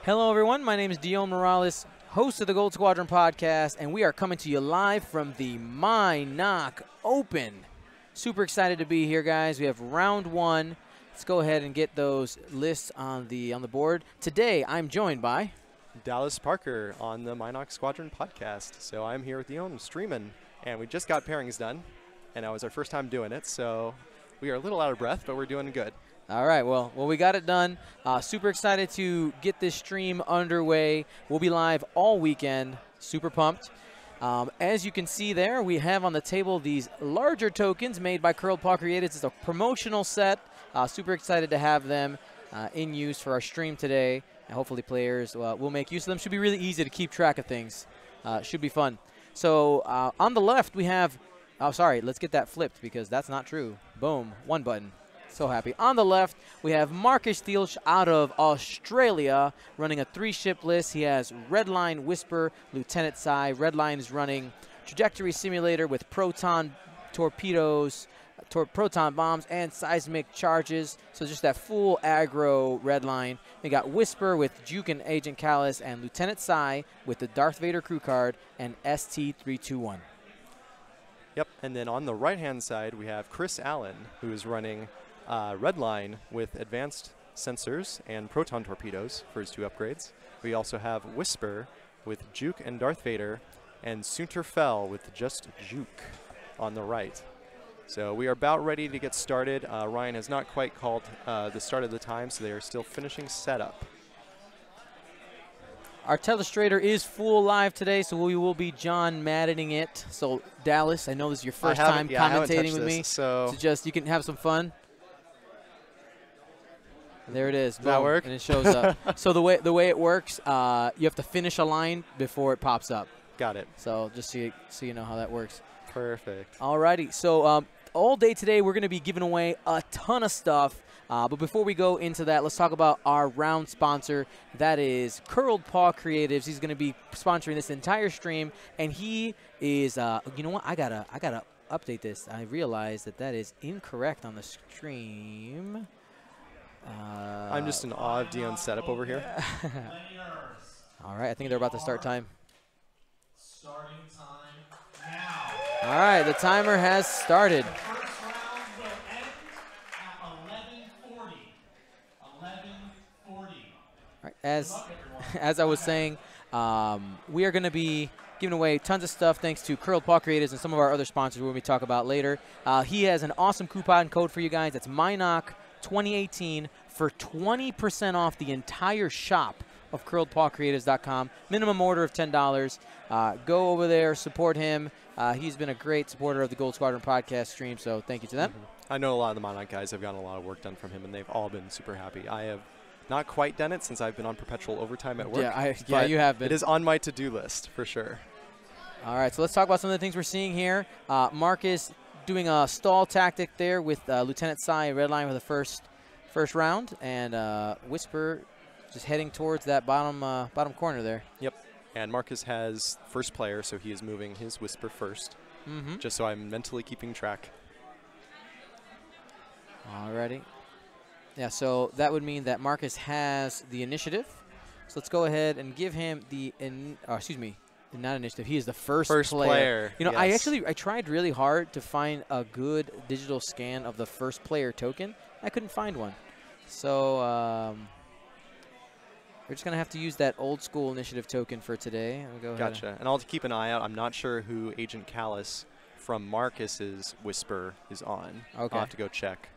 Hello, everyone. My name is Dion Morales, host of the Gold Squadron podcast, and we are coming to you live from the Mynock Open. Super excited to be here, guys. We have round one. Let's go ahead and get those lists on the board. Today, I'm joined by Dallas Parker on the Mynock Squadron podcast. So I'm here with Dion streaming, and we just got pairings done, and that was our first time doing it. So we are a little out of breath, but we're doing good. All right, well, we got it done. Super excited to get this stream underway. We'll be live all weekend. Super pumped. As you can see there, we have on the table these larger tokens made by Curled Paw Creatives. It's a promotional set. Super excited to have them in use for our stream today. And hopefully players will make use of them. Should be really easy to keep track of things. Should be fun. So on the left, we have, oh, sorry, let's get that flipped because that's not true. Boom, one button. So happy. On the left, we have Markus Thielsch out of Australia running a 3-ship list. He has Redline, Whisper, Lieutenant Sai. Redline is running Trajectory Simulator with proton torpedoes, proton bombs, and seismic charges. So just that full aggro Redline. We got Whisper with Juke and Agent Callus, and Lieutenant Sai with the Darth Vader crew card and ST-321. Yep, and then on the right-hand side, we have Chris Allen, who is running Redline with advanced sensors and proton torpedoes for his 2 upgrades. We also have Whisper with Juke and Darth Vader, and Sunterfell with just Juke on the right. So we are about ready to get started. Ryan has not quite called the start of the time, so they are still finishing setup. Our telestrator is full live today, so we will be John Maddening it. So Dallas, I know this is your first time commentating with me, so just you can have some fun. There it is. Does that work? And it shows up. So the way it works, you have to finish a line before it pops up. Got it. So just so you know how that works. Perfect. Alrighty. So all day today we're going to be giving away a ton of stuff. But before we go into that, let's talk about our round sponsor. That is Curled Paw Creatives. He's going to be sponsoring this entire stream, and he is. You know what? I gotta update this. I realized that is incorrect on the stream. I'm just in awe of Dion's setup over here. All right, I think they're about to start time. Starting time now. All right, the timer has started. The first round will end at 11:40. 11:40. All right, as I was saying, we are going to be giving away tons of stuff thanks to Curled Paw Creatives and some of our other sponsors we'll be talking about later. He has an awesome coupon code for you guys. That's Mynock 2018 for 20% off the entire shop of curledpawcreatives.com. Minimum order of $10. Go over there, support him. He's been a great supporter of the Gold Squadron podcast stream, so thank you to them. I know a lot of the Mynock guys have gotten a lot of work done from him, and they've all been super happy. I have not quite done it since I've been on perpetual overtime at work. Yeah, you have been. It is on my to-do list for sure. All right, so let's talk about some of the things we're seeing here. Markus doing a stall tactic there with Lieutenant Sai and Redline for the first round, and Whisper just heading towards that bottom corner there. Yep, and Markus has first player, so he is moving his Whisper first, just so I'm mentally keeping track. Alrighty. Yeah, so that would mean that Markus has the initiative. So let's go ahead and give him the, excuse me, not initiative. He is the first player. You know, yes. I tried really hard to find a good digital scan of the first player token. I couldn't find one. So we're just going to have to use that old school initiative token for today. Go ahead. Gotcha. And I'll keep an eye out. I'm not sure who Agent Callus from Marcus's Whisper is on. Okay. I'll have to go check.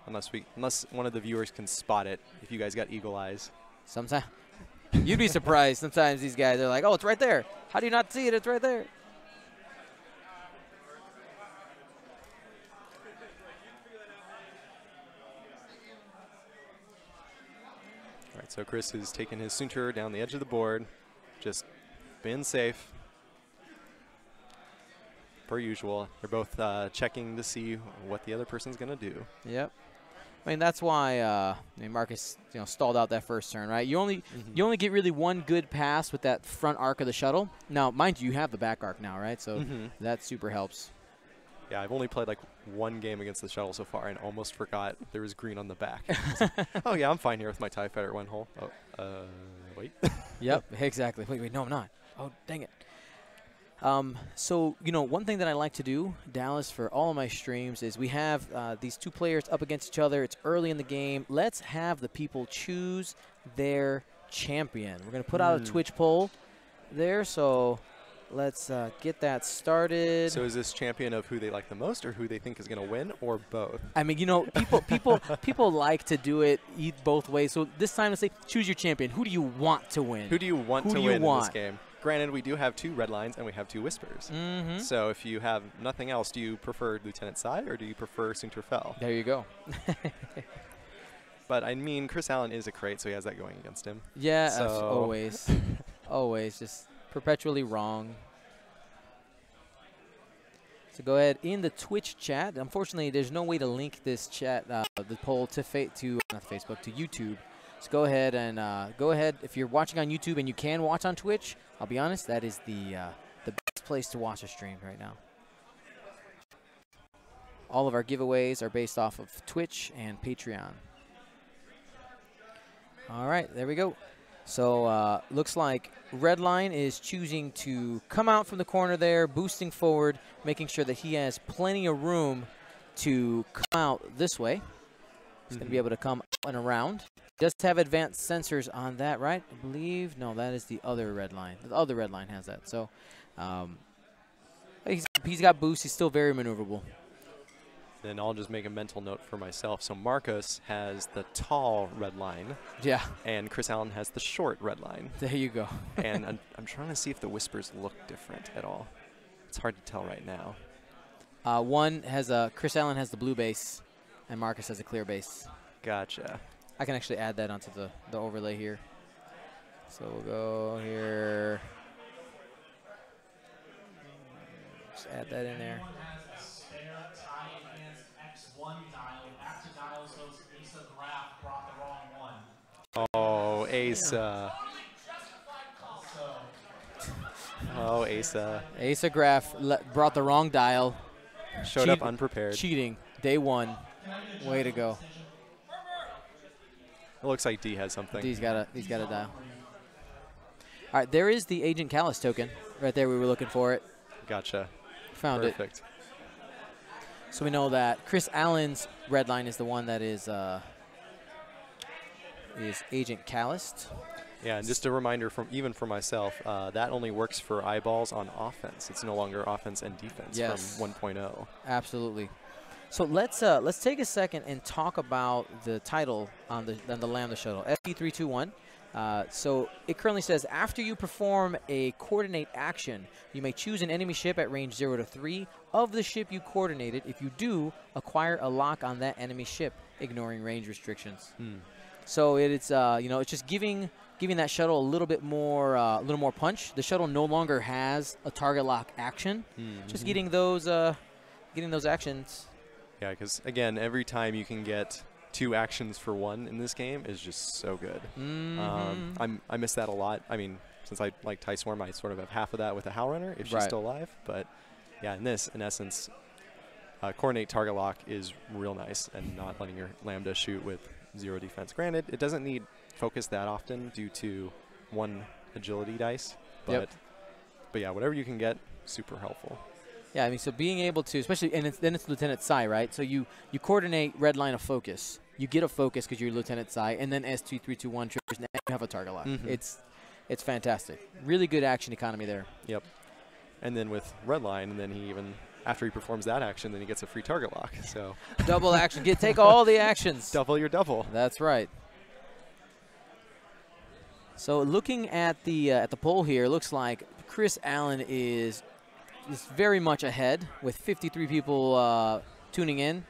Unless one of the viewers can spot it, if you guys got eagle eyes. Sometimes. You'd be surprised. Sometimes these guys are like, oh, it's right there. How do you not see it? It's right there. All right, so Chris is taking his Sunter down the edge of the board, just being safe. Per usual. They're both checking to see what the other person's going to do. Yep. I mean, that's why Markus, stalled out that first turn, right? You only get really one good pass with that front arc of the shuttle. Now, mind you, you have the back arc now, right? So that super helps. Yeah, I've only played like one game against the shuttle so far and almost forgot there was green on the back. Oh, yeah, I'm fine here with my TIE Fighter 1 hole. Oh, wait. Yep, exactly. Wait, no, I'm not. Oh, dang it. So, you know, one thing that I like to do, Dallas, for all of my streams is we have these two players up against each other. It's early in the game. Let's have the people choose their champion. We're going to put out a Twitch poll there, so let's get that started. So is this champion of who they like the most or who they think is going to win, or both? I mean, you know, people like to do it both ways. So this time, let's say, choose your champion. Who do you want to win? Who do you want to win in this game? Granted, we do have 2 red lines and we have 2 whispers. So if you have nothing else, do you prefer Lieutenant Sai or do you prefer Sinterfell? There you go. But I mean, Chris Allen is a crate, so he has that going against him. Yeah, so always. Always. Just perpetually wrong. So go ahead in the Twitch chat. Unfortunately, there's no way to link this chat, the poll to not Facebook, to YouTube. So go ahead and if you're watching on YouTube and you can watch on Twitch, I'll be honest, that is the best place to watch a stream right now. All of our giveaways are based off of Twitch and Patreon. All right, there we go. So looks like Redline is choosing to come out from the corner there, boosting forward, making sure that he has plenty of room to come out this way. He's going to be able to come up and around. Does have advanced sensors on that, right? I believe. No, that is the other red line. The other red line has that. So he's got boost. He's still very maneuverable. Then I'll just make a mental note for myself. So Markus has the tall red line. Yeah. And Chris Allen has the short red line. There you go. And I'm trying to see if the whispers look different at all. It's hard to tell right now. One has Chris Allen has the blue base, and Markus has a clear base. Gotcha. I can actually add that onto the overlay here. So we'll go here. Just add that in there. Anyone has a spare tie against X1 dial. Back to dials, those Asa Graph brought the wrong one. Oh, Asa. Oh, Asa. Asa Graph brought the wrong dial. Showed up unprepared. Cheating. Day 1. Way to go. It looks like D has something. He's got a dial. All right, there is the Agent Callus token right there. We were looking for it. Gotcha. Found it. Perfect. So we know that Chris Allen's red line is the one that is Agent Callus. Yeah, and just a reminder even for myself, that only works for eyeballs on offense. It's no longer offense and defense from 1.0. Absolutely. So let's take a second and talk about the title on the Lambda shuttle, FP321. So it currently says, after you perform a coordinate action, you may choose an enemy ship at range 0 to 3 of the ship you coordinated. If you do, acquire a lock on that enemy ship, ignoring range restrictions. So it's it's just giving that shuttle a little bit more punch. The shuttle no longer has a target lock action. Just getting those actions. Yeah, because again, every time you can get 2 actions for 1 in this game is just so good. I miss that a lot. I mean, since I like TIE Swarm, I sort of have half of that with a Howl Runner if she's still alive. But yeah, in this, in essence, coordinate target lock is real nice and not letting your Lambda shoot with 0 defense. Granted, it doesn't need focus that often due to 1 agility dice. But yeah, whatever you can get, super helpful. Yeah, I mean, so being able to, especially, and then it's Lieutenant Sai, right? So you coordinate red line of focus. You get a focus because you're Lieutenant Sai, and then S2321 triggers, and you have a target lock. It's fantastic. Really good action economy there. Yep. And then with red line, and then he even, after he performs that action, then he gets a free target lock. So double action. Take all the actions. Double your double. That's right. So looking at the poll here, looks like Chris Allen is very much ahead with 53 people tuning in.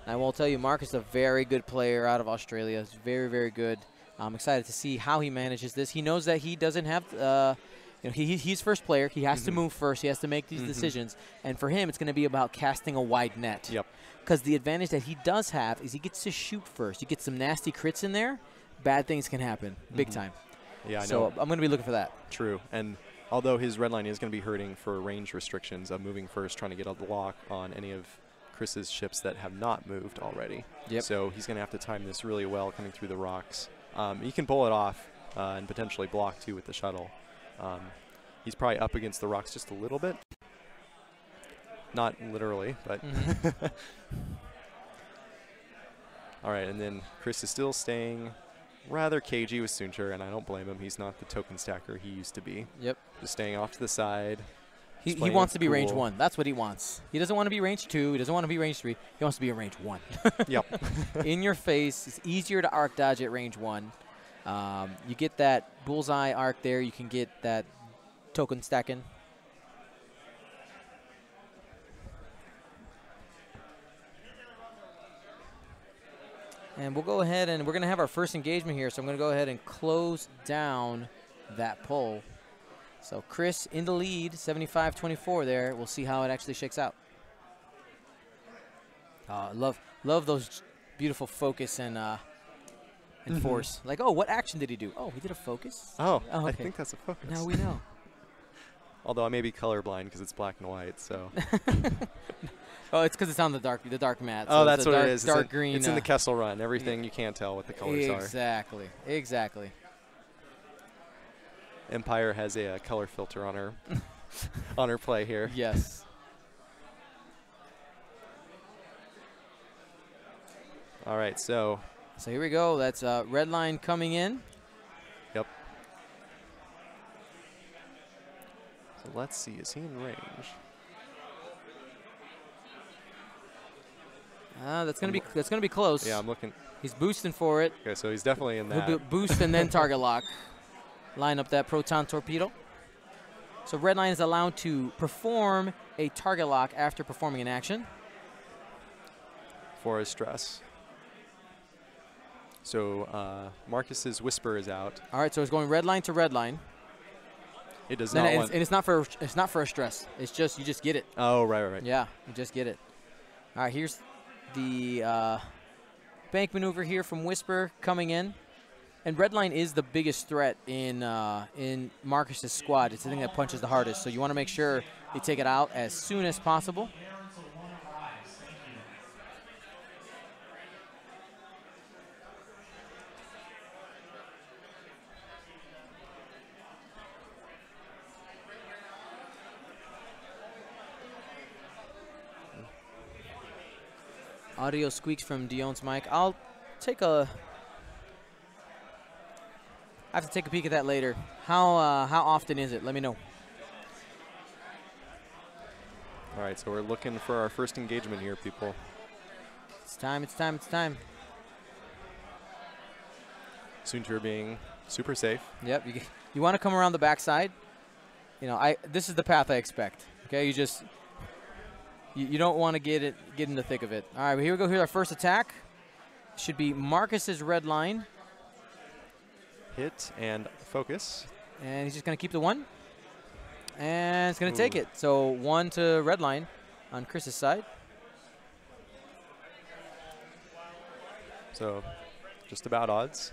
I will tell you, Markus is a very good player out of Australia. He's very, very good. I'm excited to see how he manages this. He knows that he doesn't have, he's first player. He has to move first. He has to make these decisions. And for him, it's going to be about casting a wide net. Yep. Because the advantage that he does have is he gets to shoot first. You get some nasty crits in there, bad things can happen, big time. Yeah, I know. So I'm going to be looking for that. True. And Although his red line is going to be hurting for range restrictions of moving first, trying to get a block on any of Chris's ships that have not moved already. Yep. So he's going to have to time this really well coming through the rocks. He can pull it off and potentially block too with the shuttle. He's probably up against the rocks just a little bit. Not literally, but. All right, and then Chris is still staying rather cagey with Suncher, and I don't blame him. He's not the token stacker he used to be. Yep. Just staying off to the side. He wants to be range 1. That's what he wants. He doesn't want to be range 2. He doesn't want to be range 3. He wants to be a range 1. Yep. In your face. It's easier to arc dodge at range 1. You get that bullseye arc there. You can get that token stacking. And we'll go ahead and we're going to have our first engagement here. So I'm going to go ahead and close down that pull. So Chris in the lead, 75-24 there. We'll see how it actually shakes out. Love those beautiful focus and force. Like, oh, what action did he do? Oh, he did a focus? Oh, okay. I think that's a focus. Now we know. Although I may be colorblind because it's black and white, so. Oh, it's because it's on the dark mat. So so that's what it is. Dark green. It's in the Kessel Run. Everything you can't tell what the colors are. Exactly. Exactly. Empire has a color filter on her on her play here. Yes. All right, so here we go. That's red line coming in. Yep. So let's see. Is he in range? That's gonna be close. Yeah, I'm looking. He's boosting for it. Okay, so he's definitely in that. He'll boost and then target lock. Line up that proton torpedo. So red line is allowed to perform a target lock after performing an action. For his stress. So Marcus's Whisper is out. All right, so it's going red line to red line. It does not want. And it's not for a stress. It's just you just get it. Oh, right. Yeah, you just get it. All right, here's the bank maneuver here from Whisper coming in. And red line is the biggest threat in Marcus's squad. It's the thing that punches the hardest. So you want to make sure you take it out as soon as possible. Audio squeaks from Dion's mic. I have to take a peek at that later. How often is it? Let me know. All right, so we're looking for our first engagement here, people. It's time. Suncher being super safe. Yep. You want to come around the backside. You know, this is the path I expect. Okay, you don't want to get in the thick of it. All right, well, here we go. Here's our first attack. Should be Marcus's red line. Hit and focus. And he's just going to keep the 1. And it's going to take it. So 1 to red line on Chris's side. So just about odds.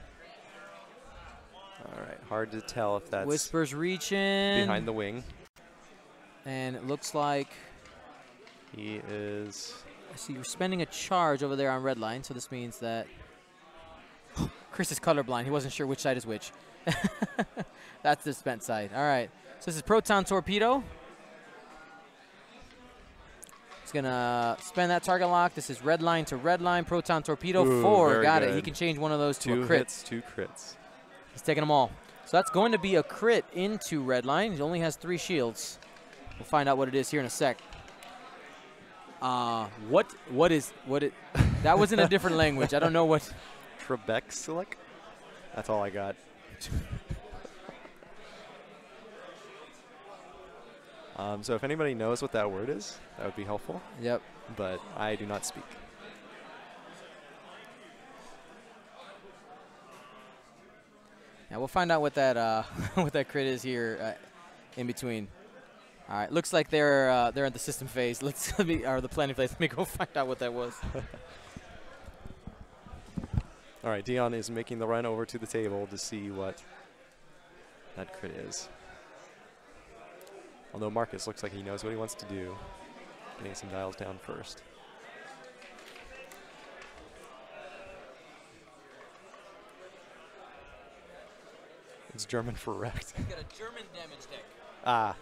All right, hard to tell if that's Whisper's reaching. behind the wing. And it looks like he is. I see you're spending a charge over there on red line, so this means that Chris is colorblind. He wasn't sure which side is which. That's the spent side. All right. So this is proton torpedo. He's going to spend that target lock. This is red line to red line. Proton torpedo. Ooh, 4. Got good. it. He can change one of those to 2 a crit. hits, 2 crits. He's taking them all. So that's going to be a crit into red line. He only has 3 shields. We'll find out what it is here in a sec. What is it? That was in a different language. I don't know what. Trebexilic? That's all I got. So if anybody knows what that word is, that would be helpful. Yep. But I do not speak. Yeah, we'll find out what that what that crit is here in between. All right, looks like they're at the system phase. Or the planning phase. Let me go find out what that was. All right, Dion is making the run over to the table to see what that crit is. Although Markus looks like he knows what he wants to do. Getting some dials down first. It's German for wrecked. He's got a German damage deck. Ah.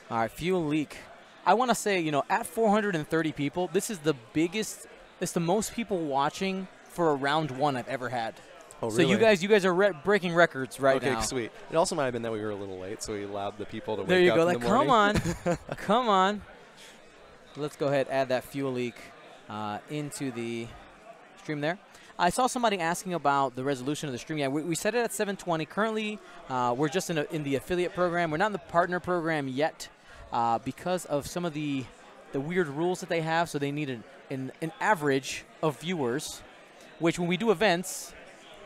All right, fuel leak. I want to say, you know, at 430 people, this is the biggest, it's the most people watching for a round one I've ever had. Oh, so really? you guys are breaking records right now. Okay, sweet. It also might have been that we were a little late, so we allowed the people to There wake you up go. in Like, the morning. come on, come on. Let's go ahead add that fuel leak into the stream there. I saw somebody asking about the resolution of the stream. Yeah, we set it at 720. Currently, we're just in the affiliate program. We're not in the partner program yet because of some of the weird rules that they have. So they need an average of viewers, which when we do events,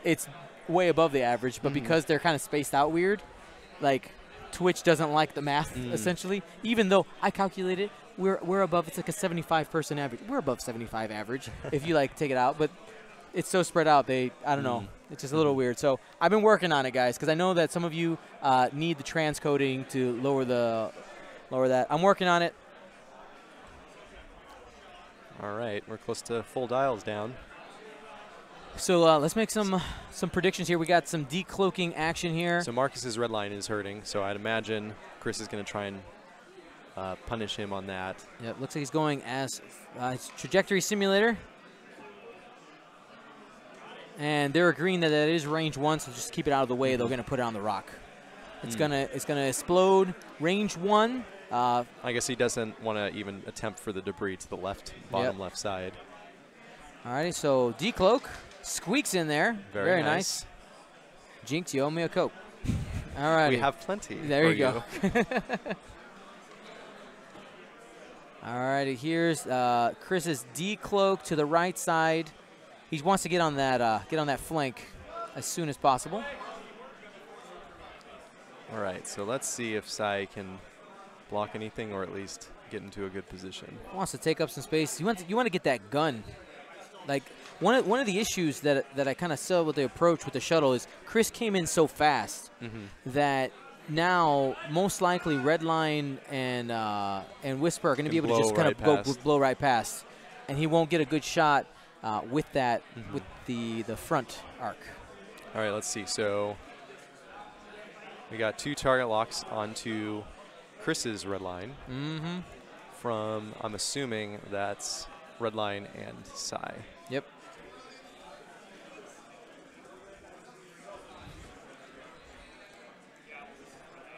it's way above the average. But because they're kind of spaced out weird, like Twitch doesn't like the math, essentially. Even though I calculated, we're above. It's like a 75 person average. We're above 75 average if you like take it out, but. It's so spread out. I don't know. It's just a little weird. So I've been working on it, guys, because I know that some of you need the transcoding to lower that. I'm working on it. All right, we're close to full dials down. So let's make some predictions here. We got some decloaking action here. So Markus's red line is hurting, so I'd imagine Chris is going to try and punish him on that. Yep, looks like he's going as trajectory simulator. And they're agreeing that it is range 1, so just keep it out of the way. They're going to put it on the rock. It's gonna explode. Range 1. I guess he doesn't want to even attempt for the debris to the left, bottom left side. Alrighty, so decloak squeaks in there. Very nice. Jinx, you owe me a Coke. Alrighty. We have plenty. There you go. Alrighty, here's Chris's decloak to the right side. He wants to get on that flank as soon as possible. All right, so let's see if Sai can block anything or at least get into a good position. He wants to take up some space. You want to get that gun. Like one of the issues that I kind of saw with the approach with the shuttle is Chris came in so fast that now most likely Redline and Whisper are going to be able to just kind of blow right past, and he won't get a good shot. With that, with the front arc. All right, let's see. So we got 2 target locks onto Chris's red line. From, I'm assuming that's red line and Sai. Yep.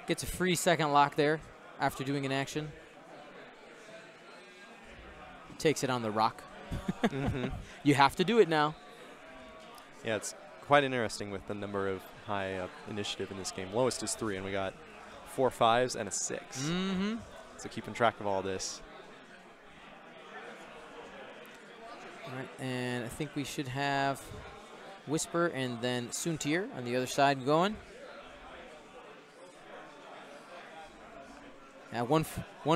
Gets a free second lock there after doing an action. Takes it on the rock. You have to do it now. Yeah, it's quite interesting with the number of high initiative in this game. Lowest is 3, and we got 4 5s and a 6. So keeping track of all this. All right, and I think we should have Whisper and then Soontir on the other side going. Yeah, one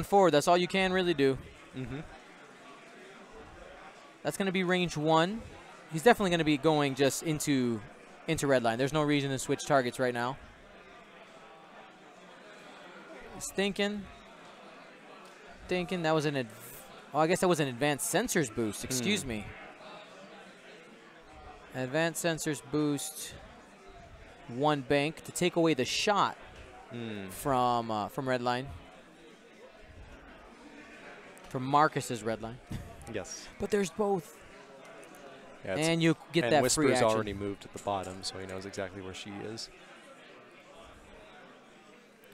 forward. That's all you can really do. That's going to be range 1. He's definitely going to be going just into red line. There's no reason to switch targets right now. He's thinking. That was I guess that was an advanced sensors boost. Excuse me. Advanced sensors boost. 1 bank to take away the shot from red line. From Markus's red line. Yes. But there's both. Yeah, and you get that free Whisper's action. already moved to the bottom, so he knows exactly where she is.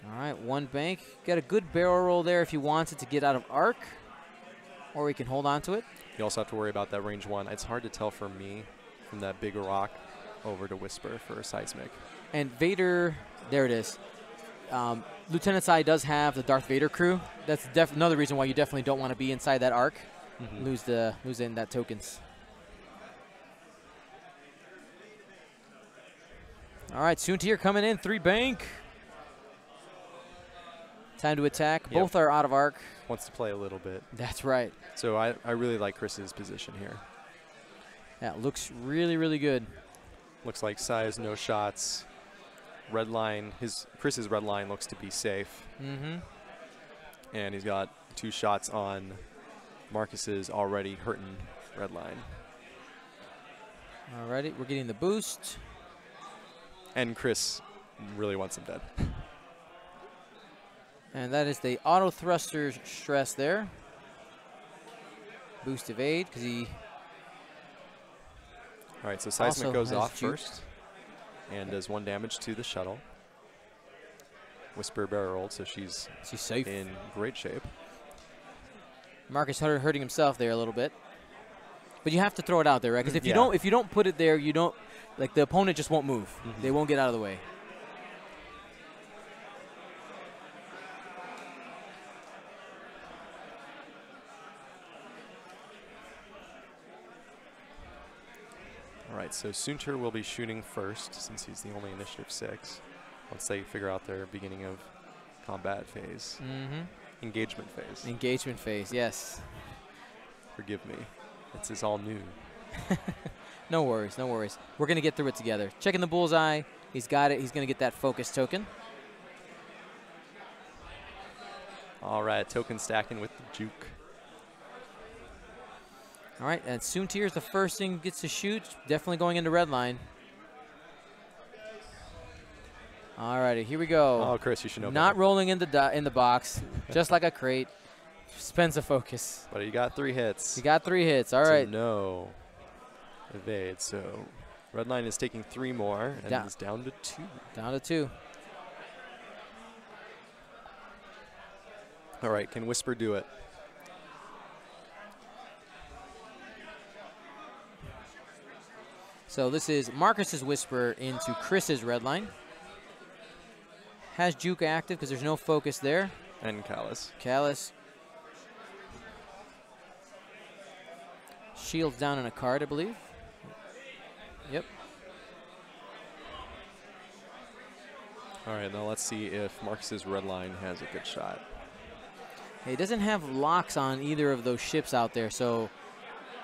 All right, 1 bank. Got a good barrel roll there if he wants it to get out of arc, or he can hold on to it. You also have to worry about that range 1. It's hard to tell for me from that big rock over to Whisper for a seismic. And Vader, there it is. Lieutenant Sai does have the Darth Vader crew. That's another reason why you definitely don't want to be inside that arc. Lose in that tokens. All right, Soontir coming in, 3 bank. Time to attack. Yep. Both are out of arc. Wants to play a little bit. That's right. So I really like Chris's position here. Yeah, looks really, really good. Looks like Sai has no shots. red line, Chris's red line looks to be safe. Mm-hmm. And he's got 2 shots on Markus's already hurting red line. Alrighty, we're getting the boost. And Chris really wants him dead. And that is the auto thrusters stress there. Boost evade, because he... All right, so Seismic also goes has off juke. first and does 1 damage to the shuttle. Whisper barrel rolled, so she's safe. in great shape. Markus hurting himself there a little bit. But you have to throw it out there, right? Because if you don't put it there, you don't, like, the opponent just won't move. They won't get out of the way. All right, so Sunter will be shooting first since he's the only initiative 6. Once they figure out their beginning of combat phase. Engagement phase. Engagement phase, yes. Forgive me. This is all new. No worries, no worries. We're going to get through it together. Checking the bullseye. He's got it. He's going to get that focus token. All right, token stacking with the juke. All right, and Suntir's the first thing gets to shoot. Definitely going into red line. All righty, here we go. Oh, Chris, you should know Not better. rolling in the box, just like a crate. Spends a focus. But you got 3 hits. You got 3 hits. All right. No. Evade. So red line is taking 3 more and is down to 2. Down to 2. All right, can Whisper do it? So this is Markus's Whisper into Chris's red line. Has juke active because there's no focus there. And Callus. Callus. Shields down in a card, I believe. Yep. All right, now let's see if Markus's red line has a good shot. He doesn't have locks on either of those ships out there, so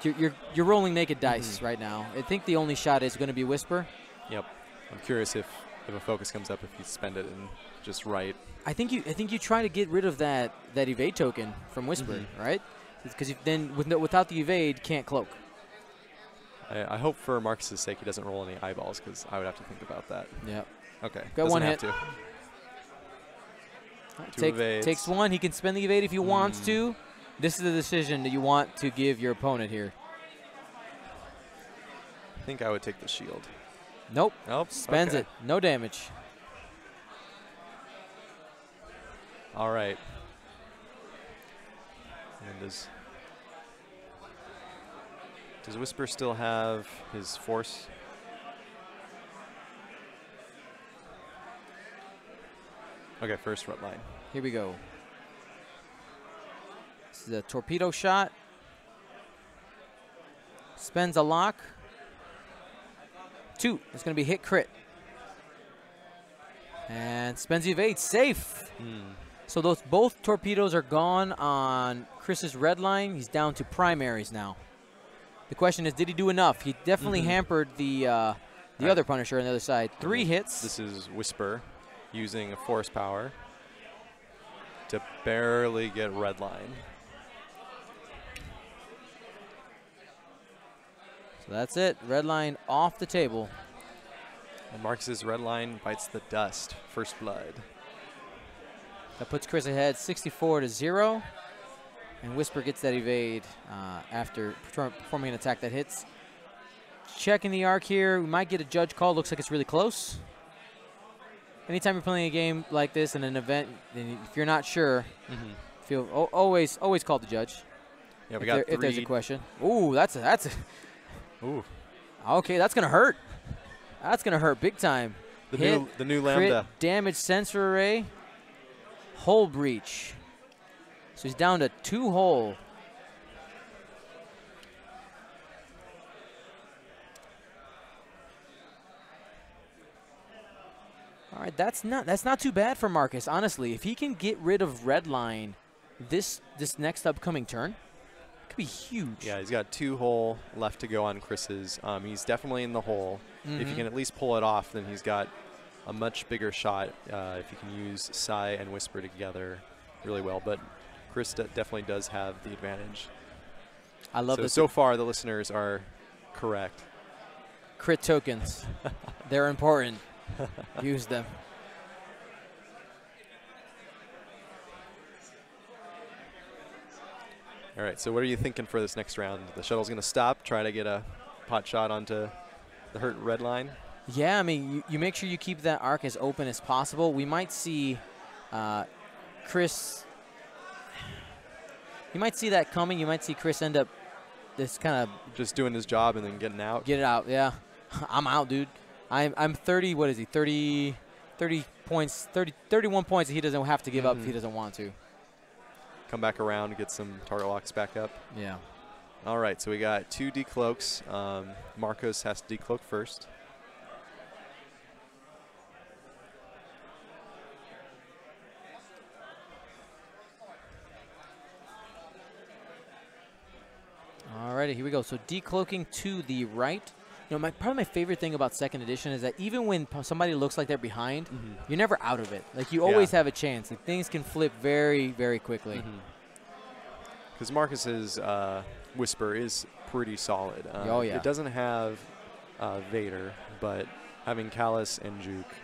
you're rolling naked dice right now. I think the only shot is going to be Whisper. Yep. I'm curious if a focus comes up, if you spend it and just right. I think you try to get rid of that evade token from Whisper, right? Because then without the evade, can't cloak. I hope for Markus's sake he doesn't roll any eyeballs, because I would have to think about that. Yep. Okay. Got doesn't one have hit. To. Takes 1. He can spend the evade if he wants to. This is the decision that you want to give your opponent here. I think I would take the shield. Nope. Nope. Spends it. No damage. All right. And does Whisper still have his force? Okay, first red line. Here we go. This is a torpedo shot. Spends a lock. 2. It's going to be hit crit. And spends the evade. Safe. So those both torpedoes are gone on Chris's red line. He's down to primaries now. The question is, did he do enough? He definitely hampered the other Punisher on the other side. 3 hits. This is Whisper using force power to barely get red line. So that's it. Red line off the table. And Markus's red line bites the dust. First blood. That puts Chris ahead 64-0. And Whisper gets that evade after performing an attack that hits. Checking the arc here. We might get a judge call. Looks like it's really close. Anytime you're playing a game like this in an event, and if you're not sure, always call the judge. Yeah, we got 3. If there's a question. Ooh, that's a. Ooh. Okay, that's gonna hurt. That's gonna hurt big time. The new Lambda. Crit, damage sensor array. Hull breach. So he's down to 2 hull. All right, that's not too bad for Markus, honestly. If he can get rid of red line this next upcoming turn, it could be huge. Yeah, he's got 2 hull left to go on Chris's. He's definitely in the hole. If you can at least pull it off, then he's got a much bigger shot if you can use Psy and Whisper together really well. But Chris definitely does have the advantage. I love this. So far, the listeners are correct. Crit tokens. They're important. Use them. All right, so what are you thinking for this next round? The shuttle's going to stop, try to get a pot shot onto the hurt red line? Yeah, I mean, you make sure you keep that arc as open as possible. We might see Chris. You might see that coming. You might see Chris end up this kind of just doing his job and then getting out. Get it out, yeah. I'm out, dude. I'm 30. What is he? 30 points. 31 points that he doesn't have to give up if he doesn't want to. Come back around, get some target locks back up. Yeah. All right, so we got 2 decloaks. Markus has to decloak first. Alrighty, here we go. So decloaking to the right. You know, probably my favorite thing about second edition is that even when somebody looks like they're behind, you're never out of it. Like, you always have a chance. Like, things can flip very, very quickly. Because Marcus's Whisper is pretty solid. Oh, yeah. It doesn't have Vader, but having Callus and Juke,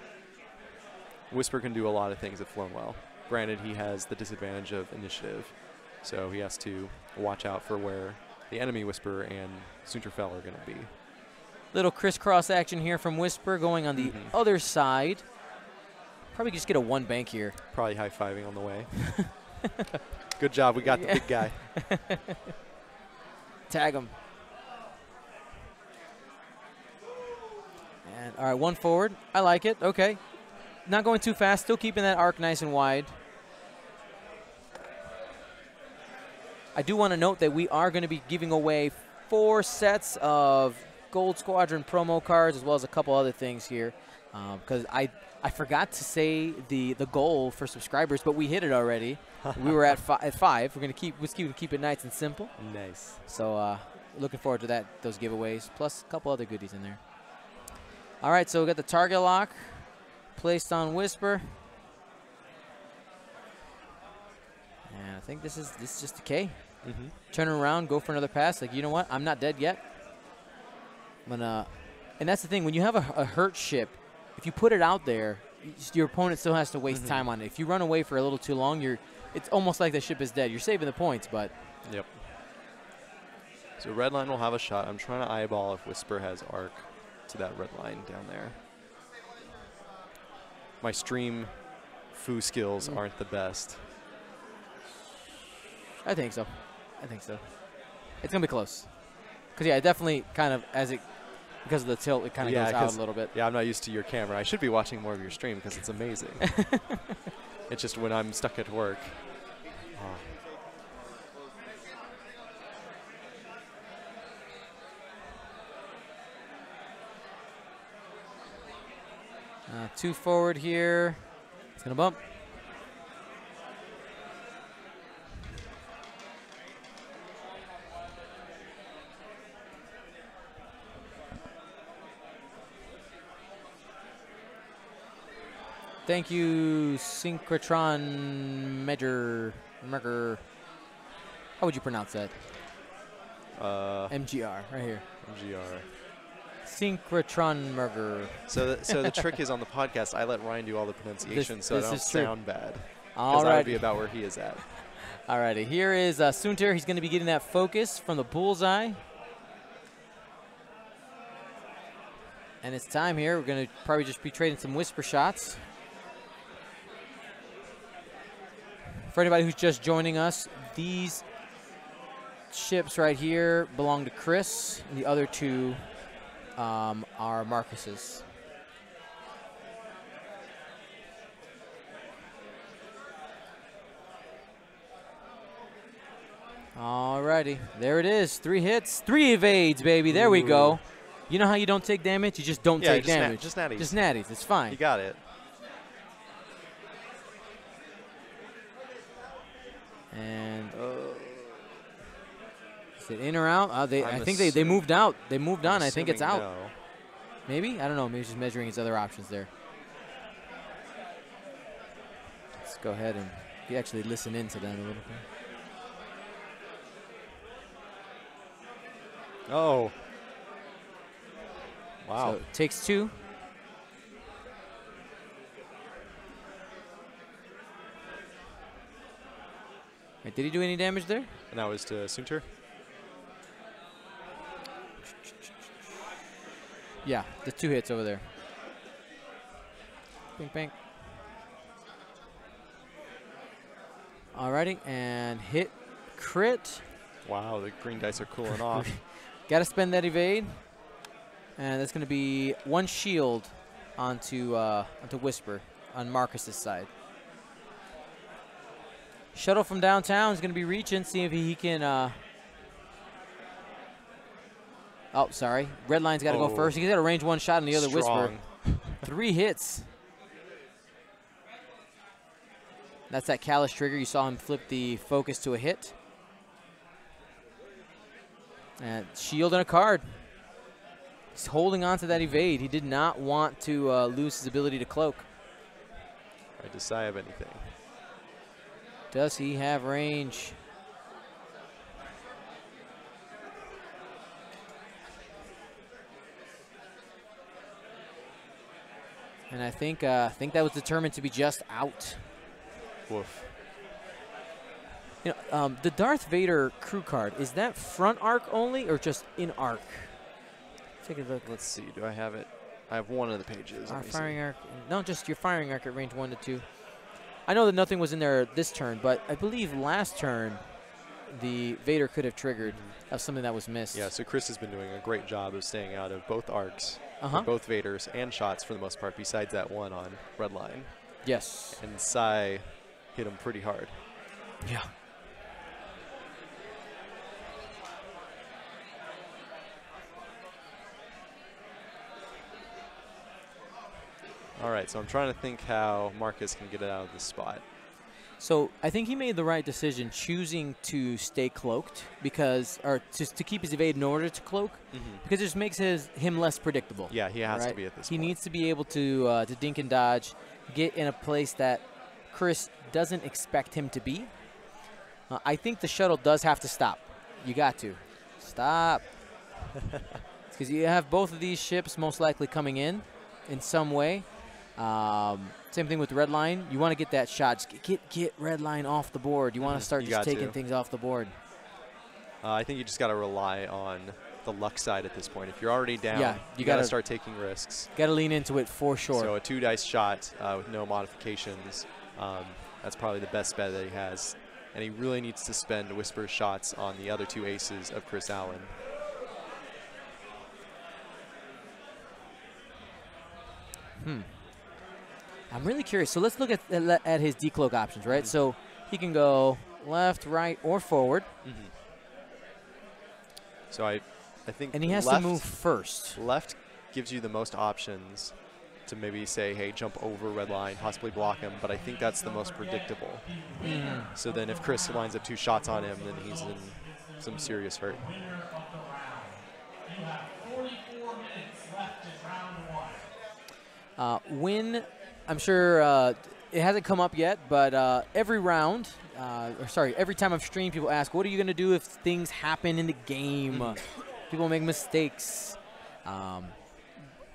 Whisper can do a lot of things at Flown. Granted, he has the disadvantage of initiative, so he has to watch out for where the enemy Whisper and Sunterfell are going to be. Little crisscross action here from Whisper going on the other side. Probably just get a 1 bank here. Probably high-fiving on the way. Good job. We got the big guy. Tag him. And all right, 1 forward. I like it. Okay. Not going too fast. Still keeping that arc nice and wide. I do want to note that we are going to be giving away 4 sets of Gold Squadron promo cards, as well as a couple other things here. Because I forgot to say the goal for subscribers, but we hit it already. We were at 5. We're going to keep it nice and simple. Nice. So looking forward to those giveaways, plus a couple other goodies in there. All right, so we got the target lock placed on Whisper. And I think this is just a K. Turn around, go for another pass. Like, you know what? I'm not dead yet. And that's the thing. When you have a hurt ship, if you put it out there, your opponent still has to waste time on it. If you run away for a little too long, it's almost like the ship is dead. You're saving the points, but. Yep. So red line will have a shot. I'm trying to eyeball if Whisper has arc to that red line down there. My stream foo skills aren't the best. I think so. It's going to be close. Because, yeah, it definitely kind of, because of the tilt, it kind of goes out a little bit. Yeah, I'm not used to your camera. I should be watching more of your stream because it's amazing. It's just when I'm stuck at work. Oh. 2 forward here. It's going to bump. Thank you, Synchrotron Merger. How would you pronounce that? MGR, right here. MGR. Synchrotron Merger. So the trick is on the podcast, I let Ryan do all the pronunciation so I don't sound bad. All right. That would be about where he is at. All righty. Here is Sunter. He's going to be getting that focus from the bullseye. And it's time here. We're going to probably just be trading some Whisper shots. For anybody who's just joining us, these ships right here belong to Chris. And the other 2 are Marcus's. Alrighty, there it is. 3 hits, 3 evades, baby. There we go. You know how you don't take damage? You just don't take damage. Just natties. Just natties. It's fine. You got it. And is it in or out? I think they moved out. They moved on. I think it's out. No. Maybe? I don't know. Maybe just measuring his other options there. go ahead and actually listen into that a little bit. Oh. Wow. So takes 2. Wait, did he do any damage there? And that was to Sunter? Yeah, the 2 hits over there. Bing, bang. Alrighty, and hit, crit. Wow, the green dice are cooling off. Got to spend that evade. And that's going to be 1 shield onto Whisper on Marcus's side. Shuttle from downtown is going to be reaching, see if he can. Oh, sorry. Red line's got to go first. He's got a range 1 shot on the other Whisper. 3 hits. That's that callous trigger. You saw him flip the focus to a hit. And shield and a card. He's holding on to that evade. He did not want to lose his ability to cloak. Right, does Sai have anything? Does he have range? And I think that was determined to be just out. Woof. You know, the Darth Vader crew card, is that front arc only or just in arc? Take a look. Let's see. Do I have it? I have one of the pages. Our firing arc. No, just your firing arc at range 1 to 2. I know that nothing was in there this turn, but I believe last turn the Vader could have triggered. That was something that was missed. Yeah, so Chris has been doing a great job of staying out of both arcs, Uh-huh. both Vaders and shots for the most part, besides that one on red line. Yes. And Sai hit him pretty hard. Yeah. All right, so I'm trying to think how Marcus can get it out of this spot. So I think he made the right decision choosing to stay cloaked because, or just to keep his evade in order to cloak, because it just makes him less predictable. Yeah, he has to be at this point. He needs to be able to dink and dodge, get in a place that Chris doesn't expect him to be. I think the shuttle does have to stop. You got to. Stop. Because you have both of these ships most likely coming in some way. Same thing with red line. You want to get that shot. Just get red line off the board. You want to start just taking things off the board. I think you just got to rely on the luck side at this point. If you're already down, yeah, you got to start taking risks. Got to lean into it for sure. So a 2-dice shot with no modifications, that's probably the best bet that he has. And he really needs to spend Whisper shots on the other 2 aces of Chris Allen. I'm really curious. So let's look at his decloak options, right? So he can go left, right, or forward. So I think and he has to move first. Left gives you the most options to maybe say, hey, jump over red line, possibly block him, but I think that's the most predictable. So then if Chris lines up 2 shots on him, then he's in some serious hurt. You have 44 minutes left in round 1. When, I'm sure it hasn't come up yet, but every round, every time I've streamed, people ask, what are you going to do if things happen in the game? People make mistakes.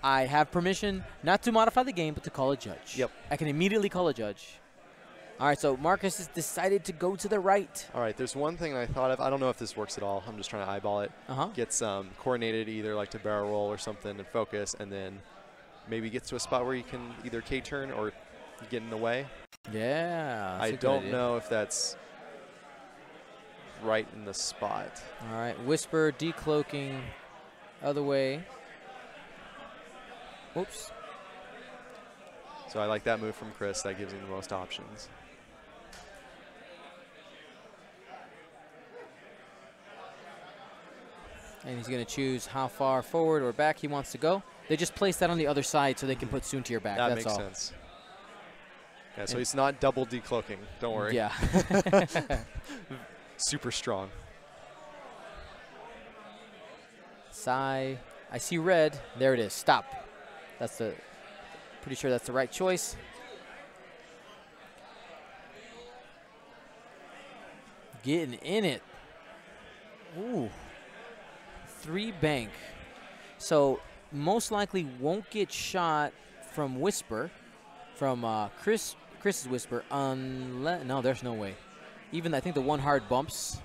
I have permission not to modify the game, but to call a judge. Yep. I can immediately call a judge. All right, so Marcus has decided to go to the right. All right, there's one thing I thought of. I don't know if this works at all. I'm just trying to eyeball it. Gets coordinated either like to barrel roll or something and focus, and then maybe gets to a spot where you can either K-turn or get in the way. Yeah. I don't know if that's right in the spot. All right, Whisper, decloaking, other way. Oops. So I like that move from Chris. That gives him the most options. And he's going to choose how far forward or back he wants to go. They just place that on the other side so they can put Soon to your back. That That's makes all. sense. Yeah, so he's not double decloaking. Don't worry. Yeah. Super strong. Sai. I see red. There it is. Stop. That's the. Pretty sure that's the right choice. getting in it. Ooh. 3 bank. So most likely won't get shot from Whisper, from Chris's Whisper, unless, no, there's no way. Even I think the 1 hard bumps.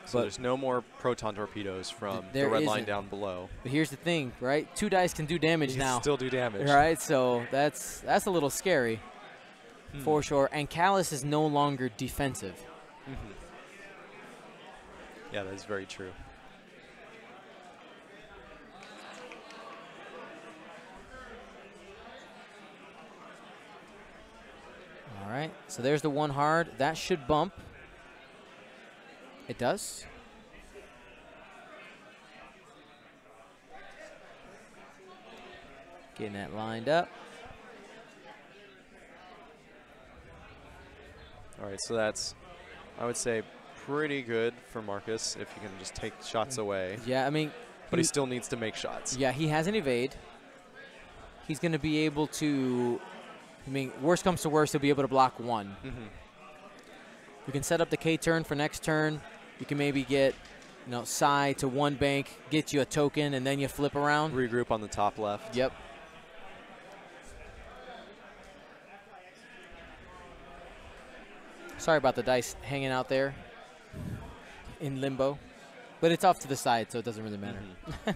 So there's no more proton torpedoes from the there red isn't. line down below. But here's the thing, right? 2 dice can do damage You now. can still do damage. Right, so that's a little scary for sure. And Callus is no longer defensive. Mm-hmm. Yeah, that is very true. All right, so there's the 1 hard. That should bump. It does. Getting that lined up. All right, so that's, I would say, pretty good for Markus if he can just take shots away. Yeah, I mean. But he still needs to make shots. Yeah, he has an evade. He's going to be able to, I mean, worst comes to worst, he'll be able to block 1. Mm-hmm. You can set up the K turn for next turn. You can maybe get, you know, Psy to 1 bank, get you a token, and then you flip around. Regroup on the top left. Yep. Sorry about the dice hanging out there in limbo. But it's off to the side, so it doesn't really matter. Mm-hmm.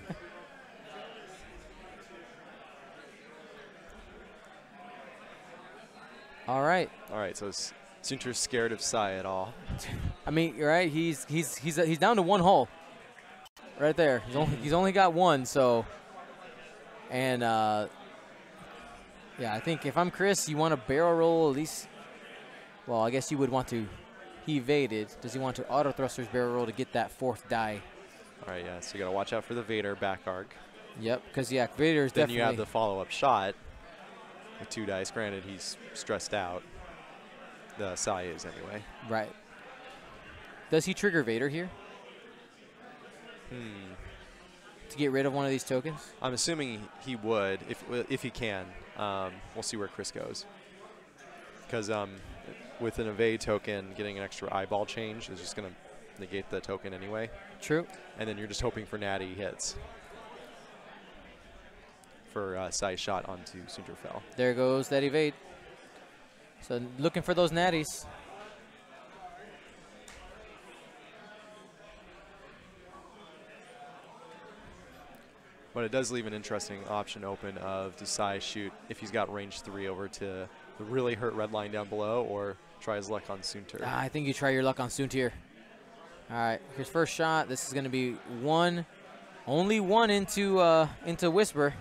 All right. All right, so is Sunter's scared of Psy at all? I mean, you're right. He's down to 1 hole. Right there. He's only got 1, so. And yeah, I think if I'm Chris, you want to barrel roll at least. Well, I guess you would want to. He evaded. Does he want to auto thrusters barrel roll to get that 4th die? All right, yeah. So you got to watch out for the Vader back arc. Yep, because yeah, Vader is definitely. Then you have the follow-up shot with 2 dice. Granted, he's stressed out. The Psy is anyway. Right. Does he trigger Vader here? To get rid of one of these tokens? I'm assuming he would if he can. We'll see where Chris goes. Because with an evade token, getting an extra eyeball change is just going to negate the token anyway. True. And then you're just hoping for natty hits for Psy shot onto Sunterfell. There goes that evade. So looking for those natties. But it does leave an interesting option open of does Psy shoot if he's got range 3 over to the really hurt red line down below, or try his luck on Sunter. I think you try your luck on Sunter. All right, here's first shot. This is going to be 1, only 1 into Whisper.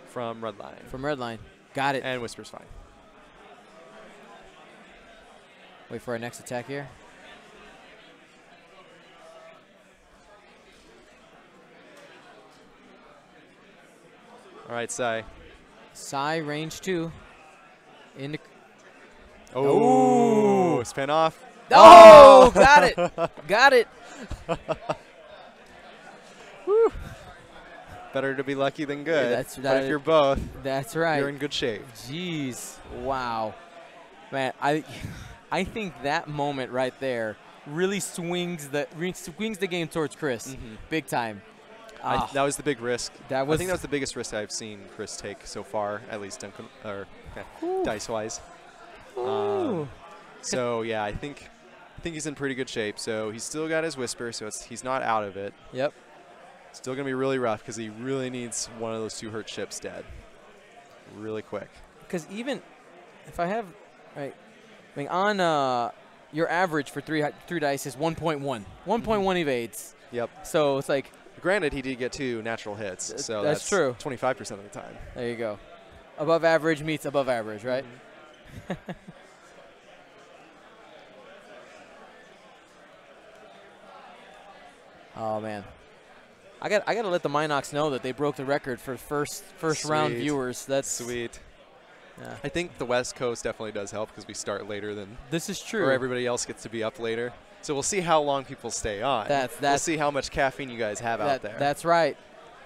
From red line. From red line. Got it. And Whisper's fine. Wait for our next attack here. All right, Psy. Psy range 2. Into. Oh, spin off. Oh, got it. Got it. Woo. Better to be lucky than good. Yeah, but if you're both, that's right. You're in good shape. Jeez. Wow. Man, I think that moment right there really swings the game towards Chris. Big time. That was the big risk. I think that was the biggest risk I've seen Chris take so far, at least dice-wise. So yeah, I think he's in pretty good shape. So he's still got his Whisper, so he's not out of it. Yep. Still gonna be really rough because he really needs one of those 2 hurt ships dead, really quick. Because even if I have, right, I mean on your average for 3 dice is 1.1. 1.1 evades. Yep. So it's like. Granted, he did get 2 natural hits, so that's true. 25% of the time. There you go. Above average meets above average, right? Oh man, I gotta let the Mynocks know that they broke the record for first round viewers. That's sweet. Yeah. I think the West Coast definitely does help because we start later than. This is true. Or everybody else gets to be up later. So we'll see how long people stay on. We'll see how much caffeine you guys have out there. That's right.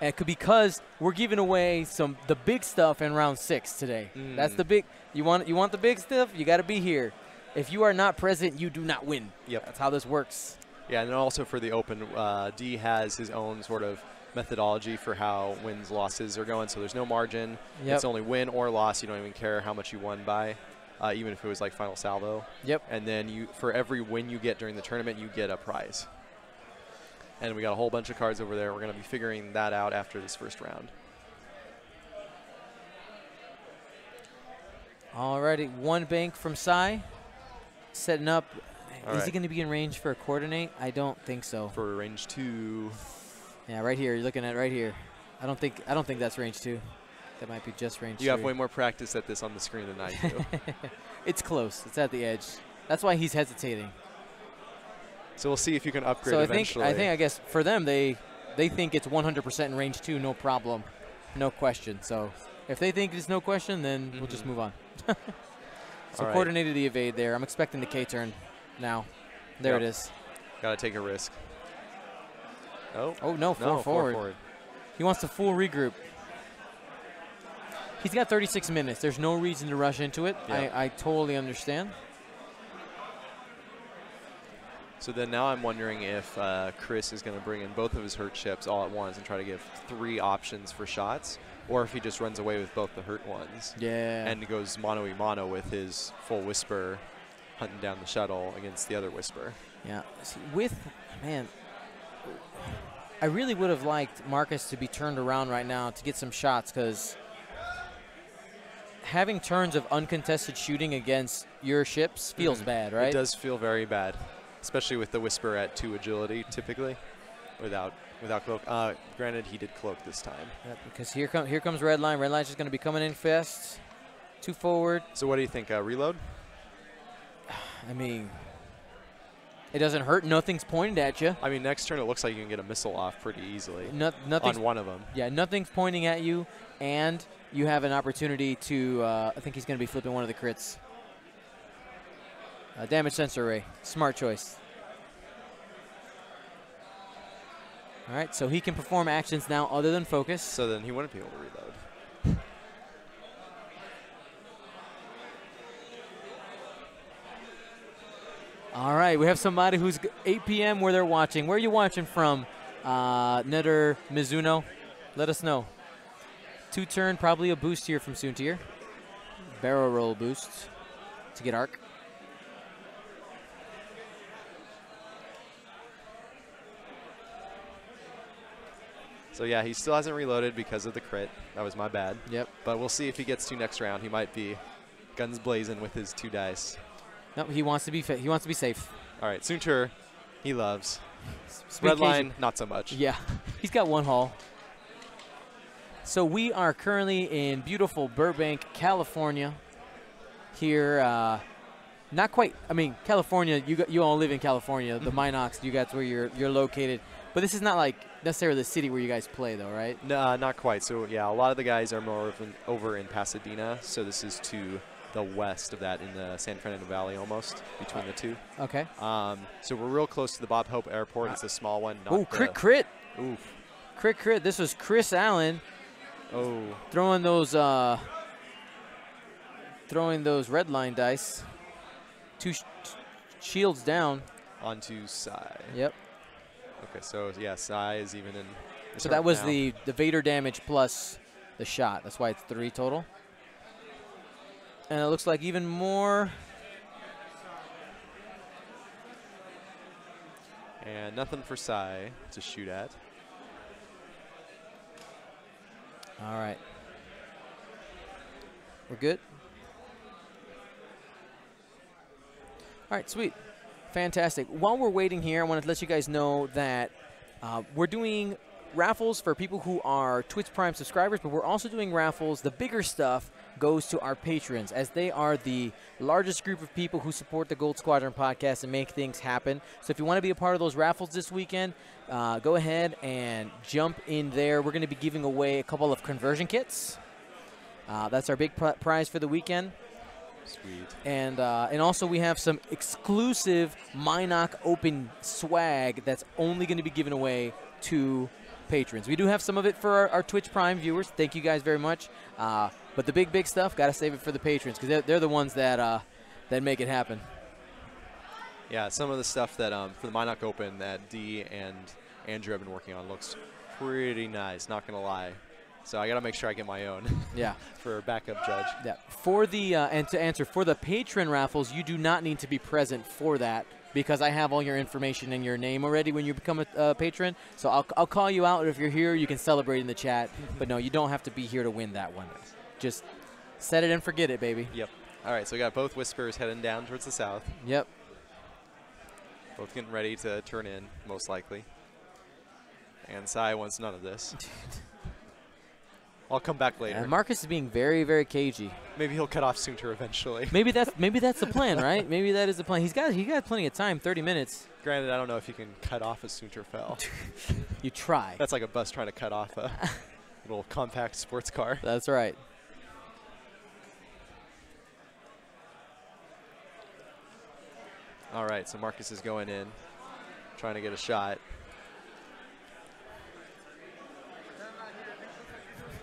And because we're giving away the big stuff in round 6 today. That's the big. You want the big stuff? You got to be here. if you are not present, you do not win. Yep. That's how this works. Yeah, and then also for the Open, D has his own sort of methodology for how wins, losses are going. So there's no margin. Yep. It's only win or loss. You don't even care how much you won by, even if it was like final salvo. Yep. And then for every win you get during the tournament, you get a prize. And we got a whole bunch of cards over there. We're going to be figuring that out after this first round. Alrighty, one bank from Sai. Setting up. All Is he right. going to be in range for a coordinate? I don't think so. For range 2. Yeah, right here. You're looking at right here. I don't think that's range 2. That might be just range 3. You have way more practice at this on the screen than I do. It's close. It's at the edge. That's why he's hesitating. So we'll see if you can upgrade So eventually. I guess for them they think it's 100% in range 2, no problem, no question. So if they think it's no question, then we'll just move on. So All right. coordinated the evade there. I'm expecting the K turn now. There Yep. it is. Got to take a risk. Oh no, four forward. He wants to full regroup. He's got 36 minutes. There's no reason to rush into it. Yep. I totally understand. So then now I'm wondering if Chris is going to bring in both of his hurt ships all at once and try to give 3 options for shots, or if he just runs away with both the hurt ones. Yeah. And goes mano-a-mano with his full Whisper hunting down the shuttle against the other Whisper. Yeah. See, man, I really would have liked Markus to be turned around right now to get some shots, because having turns of uncontested shooting against your ships feels bad, right? It does feel very bad, especially with the Whisper at 2 agility typically, without cloak. Granted, he did cloak this time. Yep, because here comes Red Line. Red Line's just going to be coming in fast. 2 forward. So what do you think? Reload? I mean, it doesn't hurt. Nothing's pointed at you. I mean, next turn it looks like you can get a missile off pretty easily Nothing's on one of them. Yeah, nothing's pointing at you, and you have an opportunity to, I think he's going to be flipping one of the crits. Damage sensor array. Smart choice. All right, so he can perform actions now other than focus. So then he wouldn't be able to reload. All right, we have somebody who's 8 p.m. where they're watching. Where are you watching from? Netter Mizuno? Let us know. 2-turn, probably a boost here from Soontier. Barrel roll boost to get arc. So yeah, he still hasn't reloaded because of the crit. That was my bad. Yep. But we'll see if he gets to next round. He might be guns blazing with his 2 dice. No, he wants to be he wants to be safe. All right, Soontir, he loves. Speed Red occasion. line, not so much. Yeah, he's got 1 hull. So we are currently in beautiful Burbank, California. Here, not quite. I mean, California. You all live in California. The Mynocks, you guys where you're located. But this is not like necessarily the city where you guys play, though, right? No, not quite. So yeah, a lot of the guys are more over in Pasadena. So this is to the west of that, in the San Fernando Valley, almost between the two. Okay. So we're real close to the Bob Hope Airport. It's a small one. Oh, crit. Oof. Crit. This was Chris Allen. Oh. Throwing those red line dice. 2 shields down. Onto Sai. Yep. Okay, so yeah, Sai is even in. So that was now. the Vader damage plus the shot. That's why it's 3 total. And it looks like even more. And nothing for Sai to shoot at. All right. We're good? All right, sweet. Fantastic. While we're waiting here, I wanted to let you guys know that we're doing raffles for people who are Twitch Prime subscribers, but we're also doing raffles. The bigger stuff goes to our patrons, as they are the largest group of people who support the Gold Squadron podcast and make things happen. So if you want to be a part of those raffles this weekend, go ahead and jump in there. We're going to be giving away a couple of conversion kits. That's our big prize for the weekend. Sweet. And also we have some exclusive Mynock Open swag that's only going to be given away to patrons. We do have some of it for our Twitch Prime viewers. Thank you guys very much. But the big stuff, got to save it for the patrons, because they're the ones that make it happen. Yeah, some of the stuff that for the Mynock Open that Dee and Andrew have been working on looks pretty nice, not going to lie. So I got to make sure I get my own. Yeah. For a backup judge. Yeah. For the and to answer, for the patron raffles, you do not need to be present for that because I have all your information and your name already when you become a patron. So I'll call you out if you're here. You can celebrate in the chat. But no, you don't have to be here to win that one. Just set it and forget it, baby. Yep. All right, so we got both Whispers heading down towards the south. Yep. Both getting ready to turn in, most likely. And Sai wants none of this. I'll come back later. Markus is being very, very cagey. Maybe he'll cut off Soontir eventually. Maybe that's the plan, right? Maybe that is the plan. He got plenty of time, 30 minutes. Granted, I don't know if you can cut off a Soontir fell. You try. That's like a bus trying to cut off a little compact sports car. That's right. All right, so Markus is going in, trying to get a shot.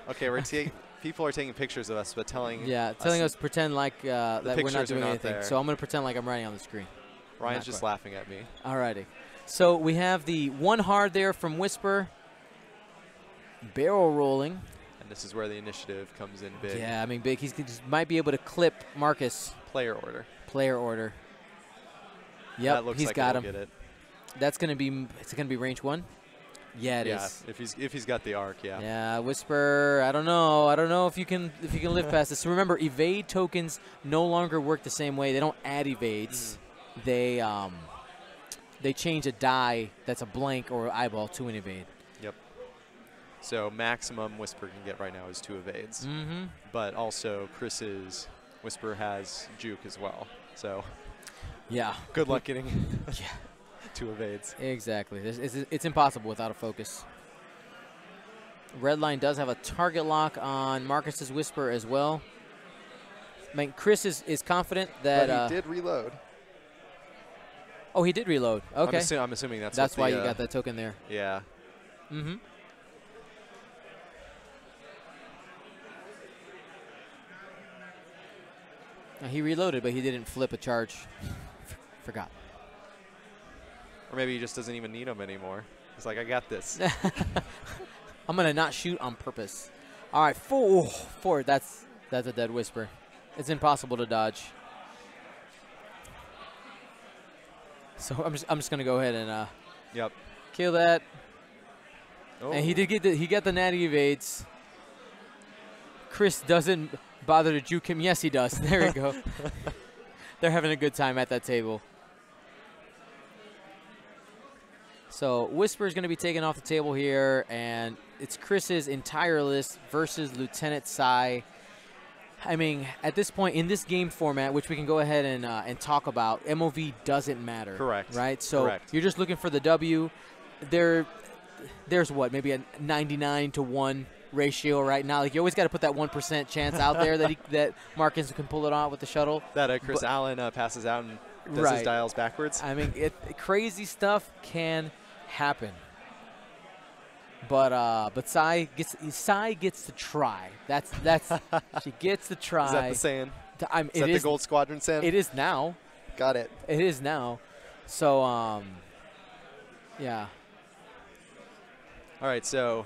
Okay, people are taking pictures of us, but telling us to pretend like that we're not doing anything. There. So I'm going to pretend like I'm writing on the screen. Ryan's just laughing at me. Alrighty. So we have the one hard there from Whisper. Barrel rolling. And this is where the initiative comes in big. Yeah, I mean big. He might be able to clip Markus. Player order. Player order. Yep, that looks he's like got him. Get it. That's going to be. It's going to be range 1. Yeah, it is. If he's got the arc, yeah. Yeah, Whisper. I don't know if you can live past this. So remember, evade tokens no longer work the same way. They don't add evades. They change a die that's a blank or eyeball to an evade. Yep. So maximum Whisper can get right now is 2 evades. Mm-hmm. But also Chris's Whisper has juke as well. So yeah. Good luck getting 2 evades. Exactly. It's impossible without a focus. Redline does have a target lock on Markus's Whisper as well. I mean, Chris is confident that but he did reload. Oh, he did reload. Okay. I'm assuming that's why you got that token there. Yeah. Mm-hmm. He reloaded, but he didn't flip a charge. Forgot. Or maybe he just doesn't even need them anymore. He's like, I got this. I'm going to not shoot on purpose. All right, 4. That's a dead Whisper. It's impossible to dodge. So I'm just going to go ahead and kill that. Oh. And he got the natty evades. Chris doesn't bother to juke him. Yes, he does. There we go. They're having a good time at that table. So Whisper is going to be taken off the table here, and it's Chris's entire list versus Lieutenant Sai. I mean, at this point in this game format, which we can go ahead and talk about, MOV doesn't matter. Correct. Right? So you're just looking for the W. There's what, maybe a 99-to-1 ratio right now. Like, you always got to put that 1% chance out there that Markus can pull it off with the shuttle. That Chris Allen passes out and does his dials backwards. I mean, crazy stuff can happen. But Sai gets to try. That's she gets to try. Is that the saying? Is that the Gold Squadron saying? It is now. Got it. It is now. So yeah. All right, so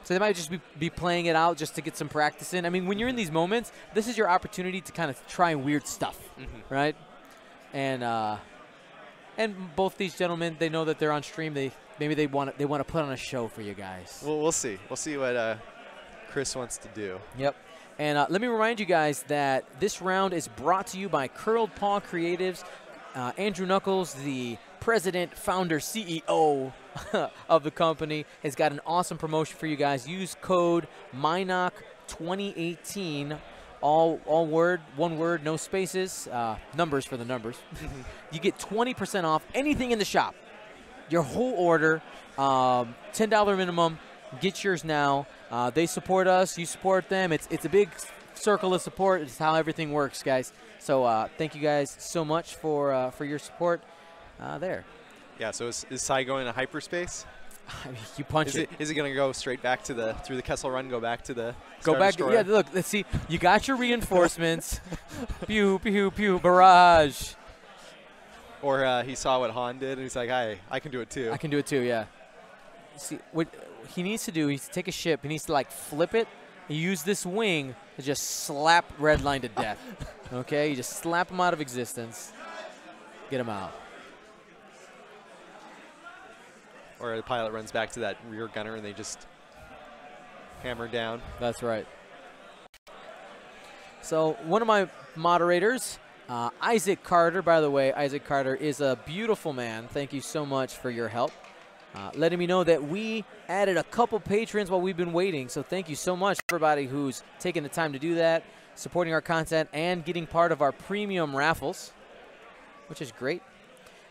they might just be playing it out just to get some practice in. I mean, when you're in these moments, this is your opportunity to kind of try weird stuff, right? And both these gentlemen, they know that they're on stream. Maybe they want to put on a show for you guys. Well, we'll see. We'll see what Chris wants to do. Yep. And let me remind you guys that this round is brought to you by Curled Paw Creatives. Andrew Knuckles, the president, founder, CEO of the company, has got an awesome promotion for you guys. Use code Mynock 2018. All one word, no spaces, numbers for the numbers. You get 20% off anything in the shop. Your whole order, $10 minimum. Get yours now. They support us. You support them. It's a big circle of support. It's how everything works, guys. So thank you guys so much for your support there. Yeah, so is Sai going to hyperspace? I mean, you punch it. Is it going to go straight back to through the Kessel Run, go back to the Destroyer? Yeah, look, let's see. You got your reinforcements. Pew, pew, pew, barrage. Or he saw what Han did, and he's like, "Hey, I can do it too." I can do it too, yeah. See, what he needs to do, he needs to take a ship. He needs to, like, flip it. Use this wing to just slap Redline to death. Okay? You just slap him out of existence. Get him out. Or the pilot runs back to that rear gunner, and they just hammer down. That's right. So one of my moderators, Isaac Carter, by the way, Isaac Carter is a beautiful man. Thank you so much for your help. Letting me know that we added a couple patrons while we've been waiting. So thank you so much, everybody who's taken the time to do that, supporting our content, and getting part of our premium raffles, which is great.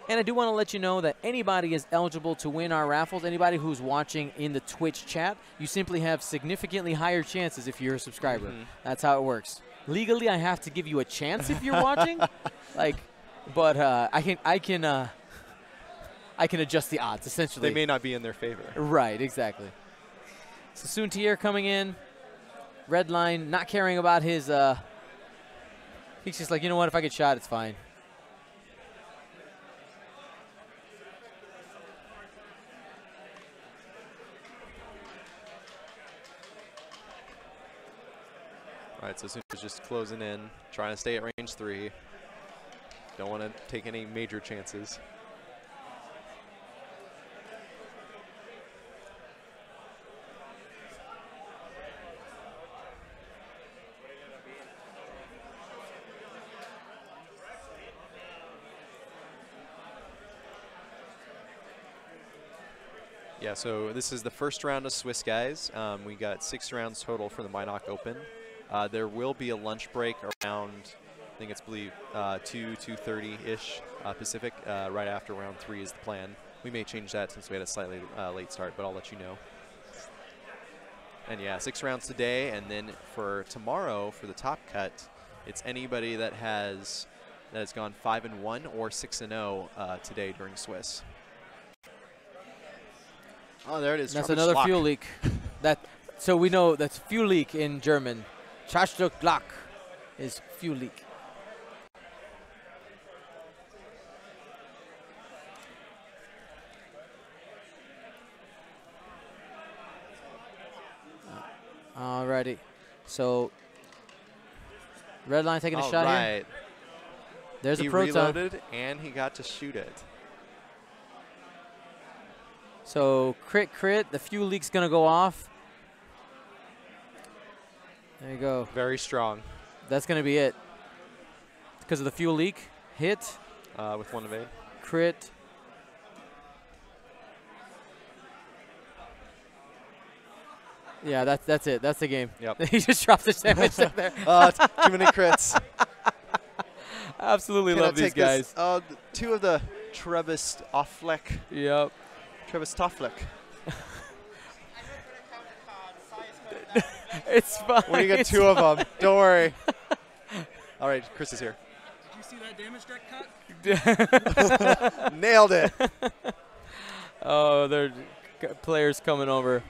And I do want to let you know that anybody is eligible to win our raffles. Anybody who's watching in the Twitch chat, you simply have significantly higher chances if you're a subscriber. That's how it works. Legally, I have to give you a chance if you're watching, but I can adjust the odds, essentially. They may not be in their favor. Right, exactly. So Soontier coming in. Redline not caring about his, he's just like, you know what, if I get shot, it's fine. All right, so Soontir's just closing in, trying to stay at range 3. Don't want to take any major chances. Yeah, so this is the first round of Swiss guys. We got 6 rounds total for the Mynock Open. There will be a lunch break around, I think it's 2:30-ish Pacific, right after round 3 is the plan. We may change that since we had a slightly late start, but I'll let you know. And yeah, 6 rounds today, and then for tomorrow, for the top cut, it's anybody that has gone 5-1 or 6-0 today during Swiss. Oh, there it is. That's another fuel leak. So we know that's fuel leak in German. Charge-Glock is fuel leak. Alrighty. So Redline taking a shot here. There's a proton. He reloaded and he got to shoot it. So crit, the fuel leak's gonna go off. There you go. Very strong. That's gonna be it. Because of the fuel leak. Hit. With 1 evade. Crit. Yeah, that's it. That's the game. Yep. He just dropped the sandwich up there. Too many crits. Absolutely love these guys. 2 of the Trebus Offleck. Yep. Trebus Toffleck. It's fine. When you get 2 of them, don't worry. All right, Chris is here. Did you see that damage deck cut? Nailed it. Oh, there are players coming over.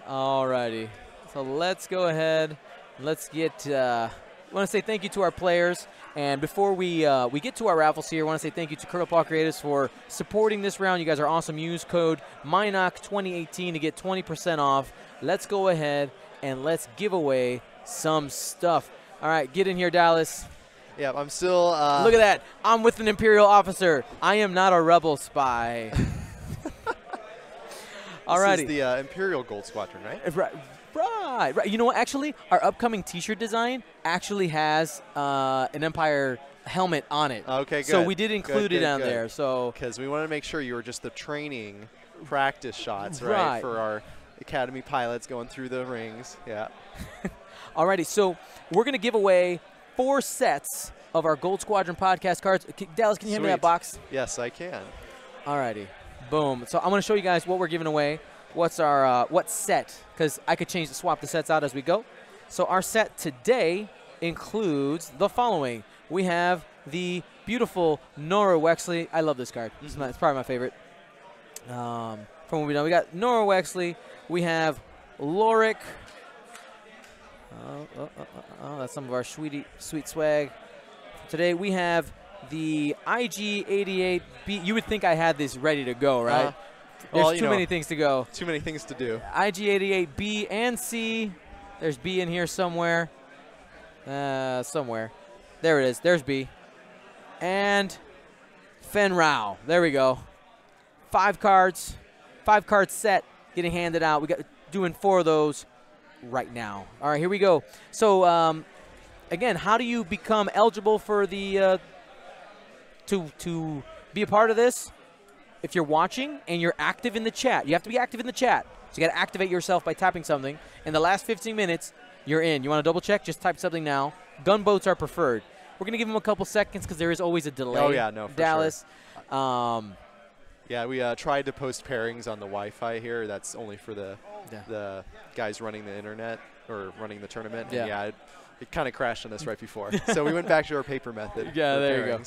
Alrighty. So let's go ahead. Let's get. I want to say thank you to our players. And before we get to our raffles here, I want to say thank you to Curl Paw Creatives for supporting this round. You guys are awesome. Use code Mynock2018 to get 20% off. Let's go ahead and let's give away some stuff. All right, get in here, Dallas. Yeah, I'm still. Look at that. I'm with an Imperial officer. I am not a rebel spy. Alrighty. This is the Imperial Gold Squadron, right? Right. You know what? Actually, our upcoming T-shirt design actually has an Empire helmet on it. Okay, good. So we did include it on there. So because we wanted to make sure you were just the training practice shots, right? For our Academy pilots going through the rings. Yeah. Alrighty. So we're gonna give away 4 sets of our Gold Squadron podcast cards. Dallas, can you hand me that box? Yes, I can. Alrighty. Boom. So I'm going to show you guys what we're giving away. What's our what set? Because I could swap the sets out as we go. So our set today includes the following. We have the beautiful Nora Wexley. I love this card. It's probably my favorite. From what we know, we got Nora Wexley. We have Lorik. Oh, that's some of our sweet swag. Today we have the IG88B. You would think I had this ready to go, right? There's Well, too many things to go. Too many things to do. IG88B and C. There's B in here somewhere. Somewhere. There it is. There's B. And Fenrao. There we go. 5 cards. 5 card set getting handed out. We got doing 4 of those right now. All right, here we go. So again, how do you become eligible for the to be a part of this? If you're watching and you're active in the chat, you have to be active in the chat. So you got to activate yourself by typing something. In the last 15 minutes, you're in. You want to double check? Just type something now. Gunboats are preferred. We're going to give them a couple seconds because there is always a delay. Oh, yeah, no, for Dallas. Sure. Yeah, we tried to post pairings on the Wi-Fi here. That's only for the guys running the internet or running the tournament. Yeah. And yeah, it kind of crashed on us right before. So we went back to our paper method. Yeah, there pairings. you go.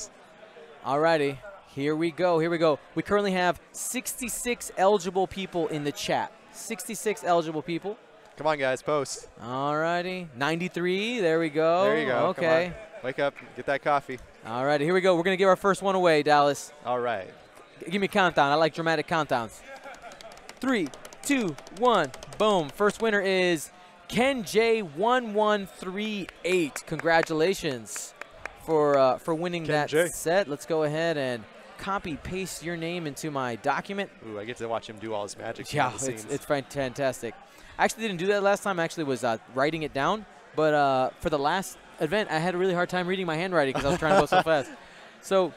All righty. Here we go. Here we go. We currently have 66 eligible people in the chat. 66 eligible people. Come on, guys, post. All righty. 93. There we go. There you go. Okay. Wake up. Get that coffee. All righty. Here we go. We're going to give our first one away, Dallas. All right. Give me a countdown. I like dramatic countdowns. 3, 2, 1. Boom. First winner is Ken J1138. Congratulations for winning Ken that J. set. Let's go ahead and copy paste your name into my document. Ooh, I get to watch him do all his magic. Yeah, behind the scenes. it's fantastic. I actually didn't do that last time. I actually was writing it down. But for the last event, I had a really hard time reading my handwriting because I was trying to go so fast. So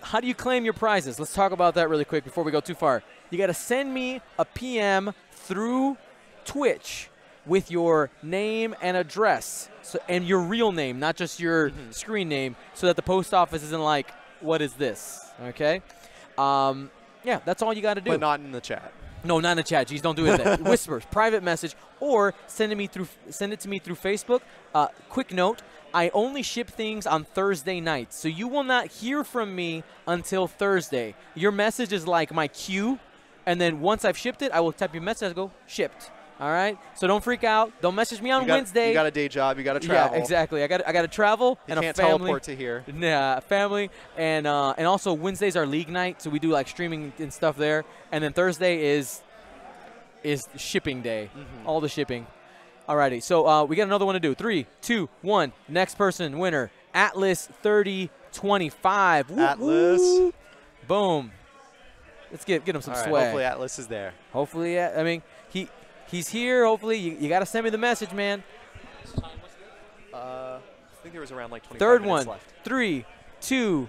how do you claim your prizes? Let's talk about that really quick before we go too far. You got to send me a PM through Twitch with your name and address, and your real name, not just your screen name, so that the post office isn't like, what is this? Okay? Yeah, that's all you got to do. But not in the chat. No, not in the chat. Jeez, don't do it there. Whispers, private message, or send it to me through Facebook. Quick note, I only ship things on Thursday nights, so you will not hear from me until Thursday. Your message is like my queue, and then once I've shipped it, I will type your message and go, shipped. All right? So don't freak out. Don't message me on Wednesday. You got a day job. You got to travel. Yeah, exactly. I got to travel you and can't a family. teleport to here. Yeah, family, and also Wednesdays are league night, so we do like streaming and stuff there. And then Thursday is shipping day, all the shipping. Alrighty, so we got another one to do. 3, 2, 1. Next person, winner, Atlas 3025. Atlas. Woo. Boom. Let's get him some swag. Hopefully Atlas is there. Hopefully, I mean he's here. Hopefully, you got to send me the message, man. I think there was around like 25 Third minutes one. left. 3, 2,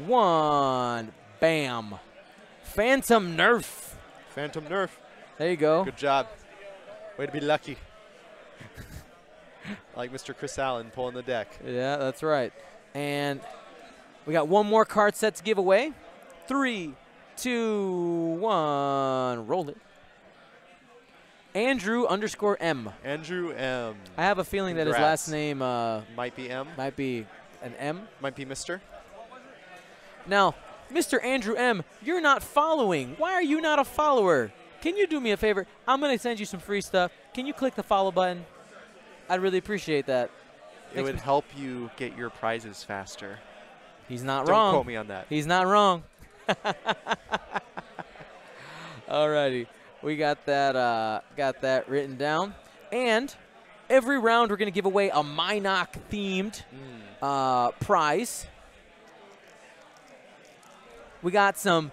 1. Bam. Phantom Nerf. Phantom Nerf. There you go. Good job. Way to be lucky. Like Mr. Chris Allen pulling the deck. Yeah, that's right. And we got one more card set to give away. 3, 2, 1. Roll it. Andrew _M. Andrew M. I have a feeling that his last name might be M. Might be an M. Might be Mr. Now, Mr. Andrew M., you're not following. Why are you not a follower? Can you do me a favor? I'm going to send you some free stuff. Can you click the follow button? I'd really appreciate that. It would help you get your prizes faster. He's not Don't wrong. quote me on that. He's not wrong. Alrighty. We got that written down. And every round we're going to give away a Mynock themed prize. We got some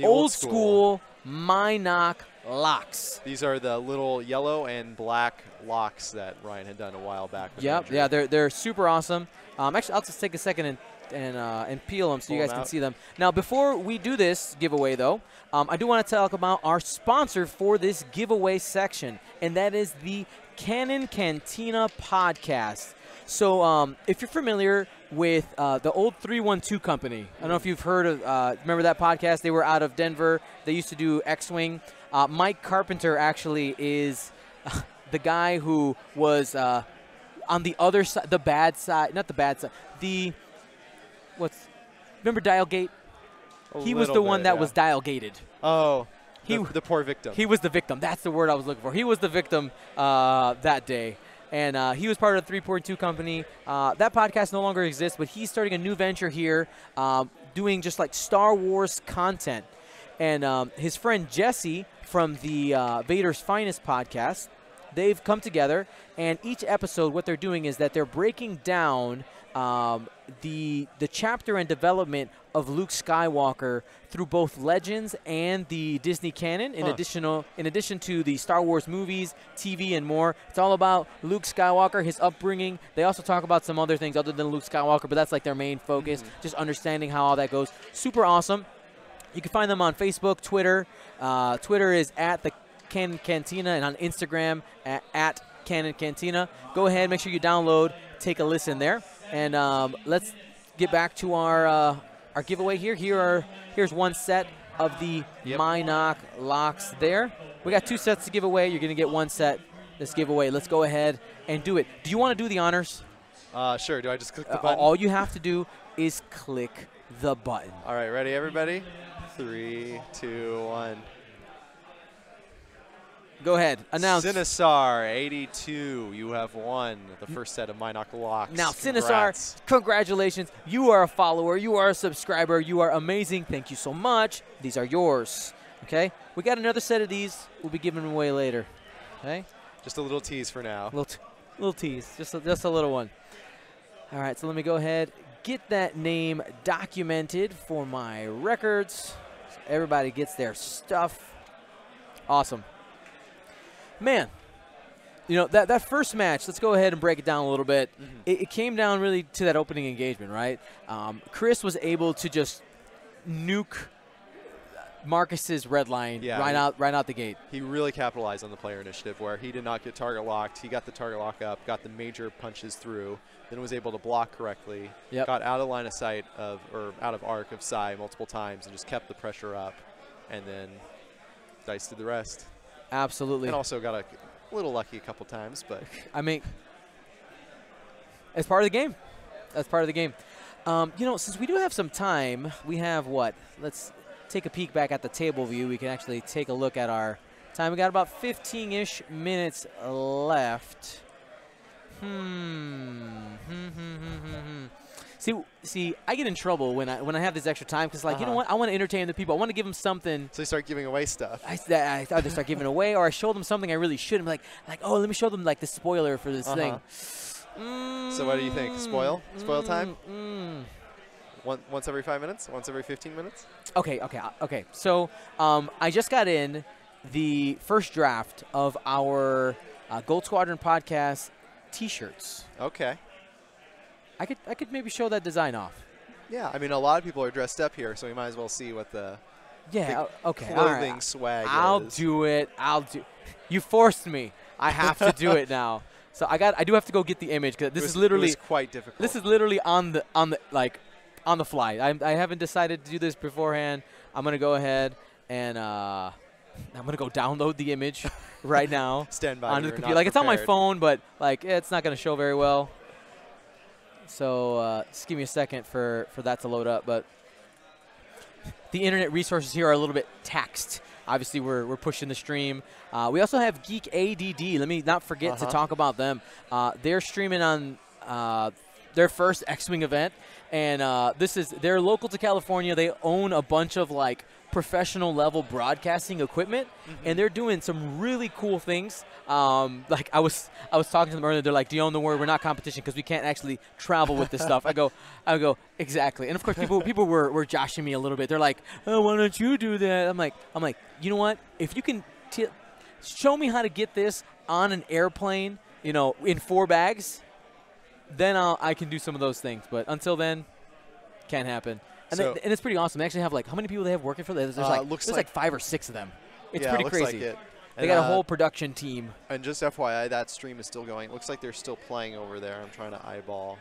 old school Mynock locks. These are the little yellow and black locks that Ryan had done a while back. Yep, yeah, they're super awesome. Actually, I'll just take a second and peel them so you guys can see them. Now, before we do this giveaway, though, I do want to talk about our sponsor for this giveaway section, and that is the Cannon Cantina podcast. So if you're familiar with the old 312 company, I don't know if you've heard of, remember that podcast? They were out of Denver. They used to do X-Wing. Mike Carpenter actually is the guy who was on the other side, the bad side, not the bad side, remember Dialgate? He was the one that was Dialgated. Oh, the poor victim. He was the victim. That's the word I was looking for. He was the victim that day. and he was part of the 3.2 company. That podcast no longer exists, but he's starting a new venture here, doing just like Star Wars content. And his friend Jesse from the Vader's Finest podcast, they've come together, and each episode what they're doing is that they're breaking down the chapter and development of Luke Skywalker through both Legends and the Disney canon, in addition to the Star Wars movies, TV, and more. It's all about Luke Skywalker, his upbringing. They also talk about some other things other than Luke Skywalker, but that's like their main focus, just understanding how all that goes. Super awesome. You can find them on Facebook, Twitter. Twitter is at the Canon Cantina, and on Instagram at Canon Cantina. Go ahead, make sure you download, take a listen there. And let's get back to our giveaway here. Here's one set of the Mynock locks there. We got 2 sets to give away. You're going to get 1 set this giveaway. Let's go ahead and do it. Do you want to do the honors? Sure. Do I just click the button? All you have to do is click the button. All right, ready, everybody? 3, 2, 1. Go ahead. Announce. Cinesar 82, you have won the first set of Mynock locks. Now, Congrats. Cinesar, congratulations. You are a follower. You are a subscriber. You are amazing. Thank you so much. These are yours. Okay? We got another set of these. We'll be giving them away later. Okay? Just a little tease for now. Little tease. Just a little one. All right, so let me go ahead, get that name documented for my records so everybody gets their stuff. Awesome. Man, you know, that first match, let's go ahead and break it down a little bit. It came down really to that opening engagement, right? Chris was able to just nuke Marcus's red line right out the gate. He really capitalized on the player initiative where he did not get target locked. He got the target lock up, got the major punches through, then was able to block correctly, got out of line of sight or out of arc of Psy multiple times and just kept the pressure up, and then Dice did the rest. Absolutely. And also got a little lucky a couple times, but I mean, it's part of the game. That's part of the game. You know, since we do have some time, we have what? Let's take a peek back at the table view. We can actually take a look at our time. We got about 15-ish minutes left. See, I get in trouble when I have this extra time because, like, you know what? I want to entertain the people. I want to give them something. So you start giving away stuff. I either start giving away or I show them something I really shouldn't. Like, oh, let me show them like the spoiler for this thing. So what do you think? Spoil time? Once every 5 minutes? Once every 15 minutes? Okay. So I just got in the first draft of our Gold Squadron podcast T-shirts. Okay. I could maybe show that design off. Yeah, I mean, a lot of people are dressed up here, so we might as well see what the clothing swag is. I'll do it. You forced me. I have to do it now. So I do have to go get the image because this is literally it was quite difficult. This is literally on the fly. I haven't decided to do this beforehand. I'm gonna go ahead and I'm gonna go download the image right now. Stand by. Onto the computer. Like, it's on my phone, but like it's not gonna show very well. So just give me a second for that to load up. But the internet resources here are a little bit taxed. Obviously, we're pushing the stream. We also have Geek ADD. Let me not forget to talk about them. They're streaming on their first X-Wing event, and they're local to California. They own a bunch of like professional level broadcasting equipment, and they're doing some really cool things. Like I was talking to them earlier. They're like, "Do you own the word? We're not competition because we can't actually travel with this stuff." I go, exactly. And of course, people were joshing me a little bit. They're like, "Oh, why don't you do that?" I'm like, you know what? If you can show me how to get this on an airplane, you know, in 4 bags, then I can do some of those things. But until then, can't happen. And, and it's pretty awesome. They actually have, like, how many people they have working for this? There's like 5 or 6 of them. It's pretty crazy. Like it. They got a whole production team. And just FYI, that stream is still going. It looks like they're still playing over there. I'm trying to eyeball.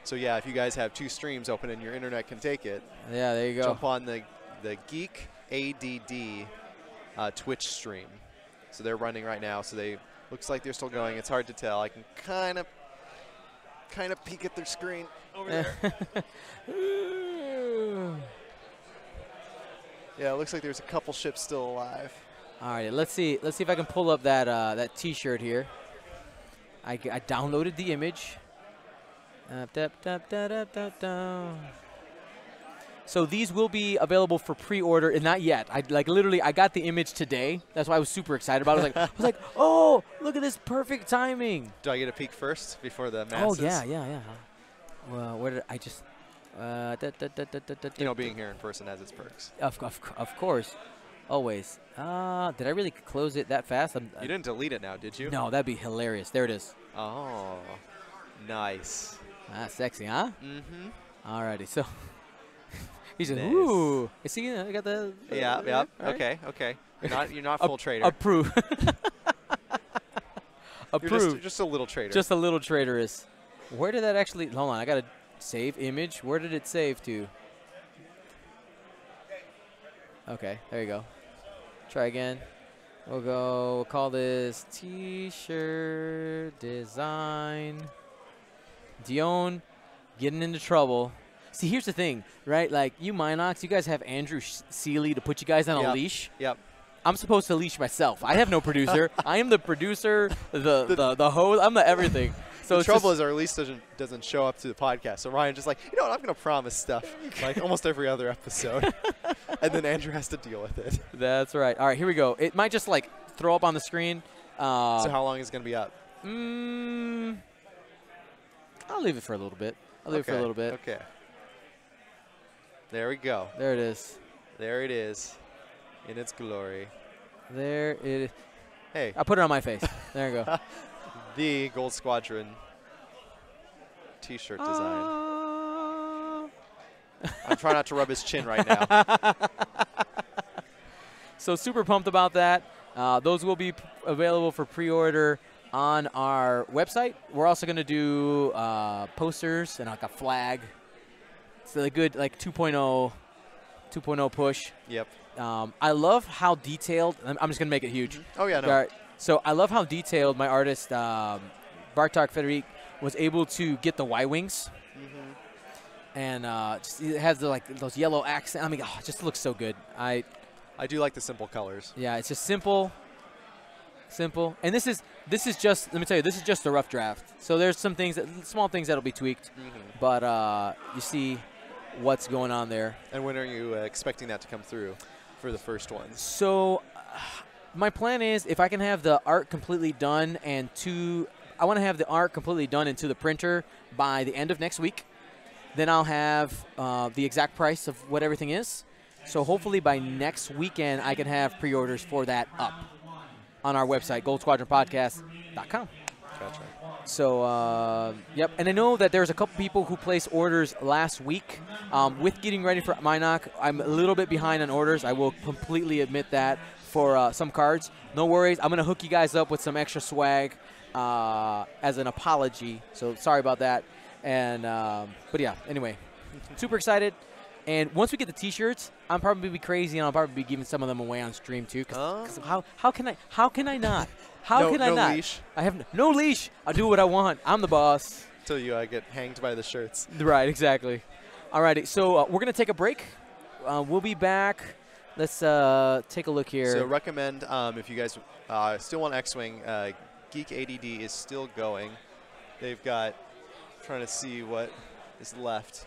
So, yeah, if you guys have 2 streams open and your internet can take it. Yeah, there you go. Jump on the Geek ADD Twitch stream. So they're running right now. So looks like they're still going. It's hard to tell. I can kind of peek at their screen over there. Yeah, it looks like there's a couple ships still alive. All right, let's see if I can pull up that T-shirt here. I downloaded the image. So these will be available for pre-order, and not yet. I got the image today. That's why I was super excited about it. I was like, oh, look at this perfect timing. Do I get a peek first before the masses? Oh yeah. Well, where did I just? Being here in person has its perks. Of course, always. Did I really close it that fast? You didn't delete it now, did you? No, that'd be hilarious. There it is. Oh, nice. Ah, sexy, huh? Mm-hmm. Alrighty, so he's just, Nice. Ooh. You see, I got the. Yeah. Right? Okay. You're not full trader. Approve. Approve. You're just a little trader. Just a little traitorous. Where did that actually? Hold on, I gotta save image. Where did it save to? Okay, there you go. Try again. We'll call this T-shirt design. Dion getting into trouble. See, here's the thing, right? Like, you Mynocks, you guys have Andrew Seeley to put you guys on a leash. Yep. I'm supposed to leash myself. I have no producer. I am the producer, the host. I'm the everything. So the trouble is our lease doesn't show up to the podcast. So Ryan just like, you know what, I'm going to promise stuff like almost every other episode. And then Andrew has to deal with it. That's right. All right, here we go. It might just like throw up on the screen. So how long is it going to be up? I'll leave it for a little bit. Okay. There we go. There it is. There it is in its glory. There it is. Hey. I put it on my face. There you go. The Gold Squadron T-shirt design. I'm trying not to rub his chin right now. So super pumped about that. Those will be available for pre-order on our website. We're also going to do posters and like a flag. So a good like 2.0 push. Yep. I love how detailed. I'm just going to make it huge. Oh, yeah, no. All right. So I love how detailed my artist, Bartok Federic, was able to get the Y-wings. And just, it has those yellow accents. I mean, it just looks so good. I do like the simple colors. Yeah, it's just simple. And this is just, let me tell you, this is just a rough draft. So there's some things, small things that'll be tweaked. But you see what's going on there. And when are you expecting that to come through for the first ones? So my plan is if I can have the art completely done I want to have the art completely done into the printer by the end of next week. Then I'll have the exact price of what everything is. So hopefully by next weekend I can have pre-orders for that up on our website, goldsquadronpodcast.com. Gotcha. So, yep. And I know that there's a couple people who placed orders last week. With getting ready for Mynock, I'm a little bit behind on orders. I will completely admit that for some cards. No worries. I'm going to hook you guys up with some extra swag as an apology. So sorry about that. And but yeah, anyway, super excited. And once we get the T-shirts, I'm probably be crazy, and I'll probably be giving some of them away on stream too. Cause how can I not? How can I not? No leash. I have no leash. I'll do what I want. I'm the boss. Until you get hanged by the shirts. Right, exactly. Alrighty, so we're gonna take a break. We'll be back. Let's take a look here. So recommend if you guys still want X-Wing, Geek ADD is still going. They've got, trying to see what is left.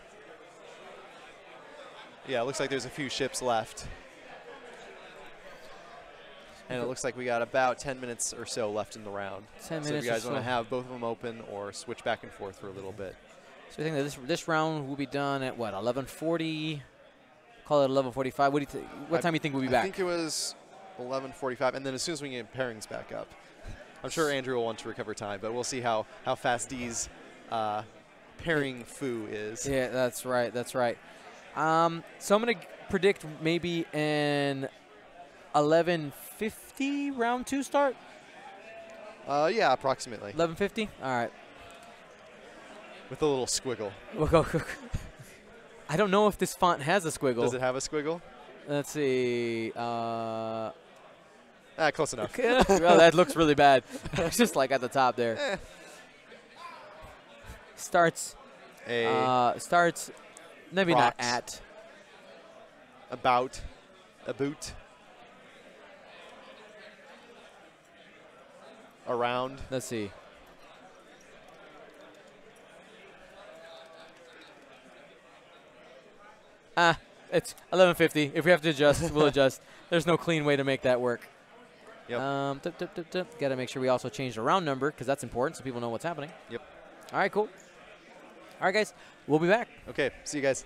Yeah, it looks like there's a few ships left. And it looks like we got about 10 minutes or so left in the round. 10 minutes. So if you guys want to have both of them open or switch back and forth for a little bit. So I think that this round will be done at what, 11:40? Call it 11:45. What time do you think we'll be back? I think it was 11:45, and then as soon as we get pairings back up. I'm sure Andrew will want to recover time, but we'll see how fast D's pairing foo is. Yeah, that's right. That's right. So I'm going to predict maybe an 11:50 round 2 start. Yeah, approximately. 11:50. All right. With a little squiggle. We'll go. I don't know if this font has a squiggle. Does it have a squiggle? Let's see. Close enough. Well, that looks really bad. It's just like at the top there. Starts. Starts. Maybe Rocks. not at. About. A boot. Around. Let's see. It's 11:50. If we have to adjust, we'll adjust. There's no clean way to make that work. Yep. Got to make sure we also change the round number because that's important so people know what's happening. Yep. All right, cool. All right, guys. We'll be back. Okay. See you guys.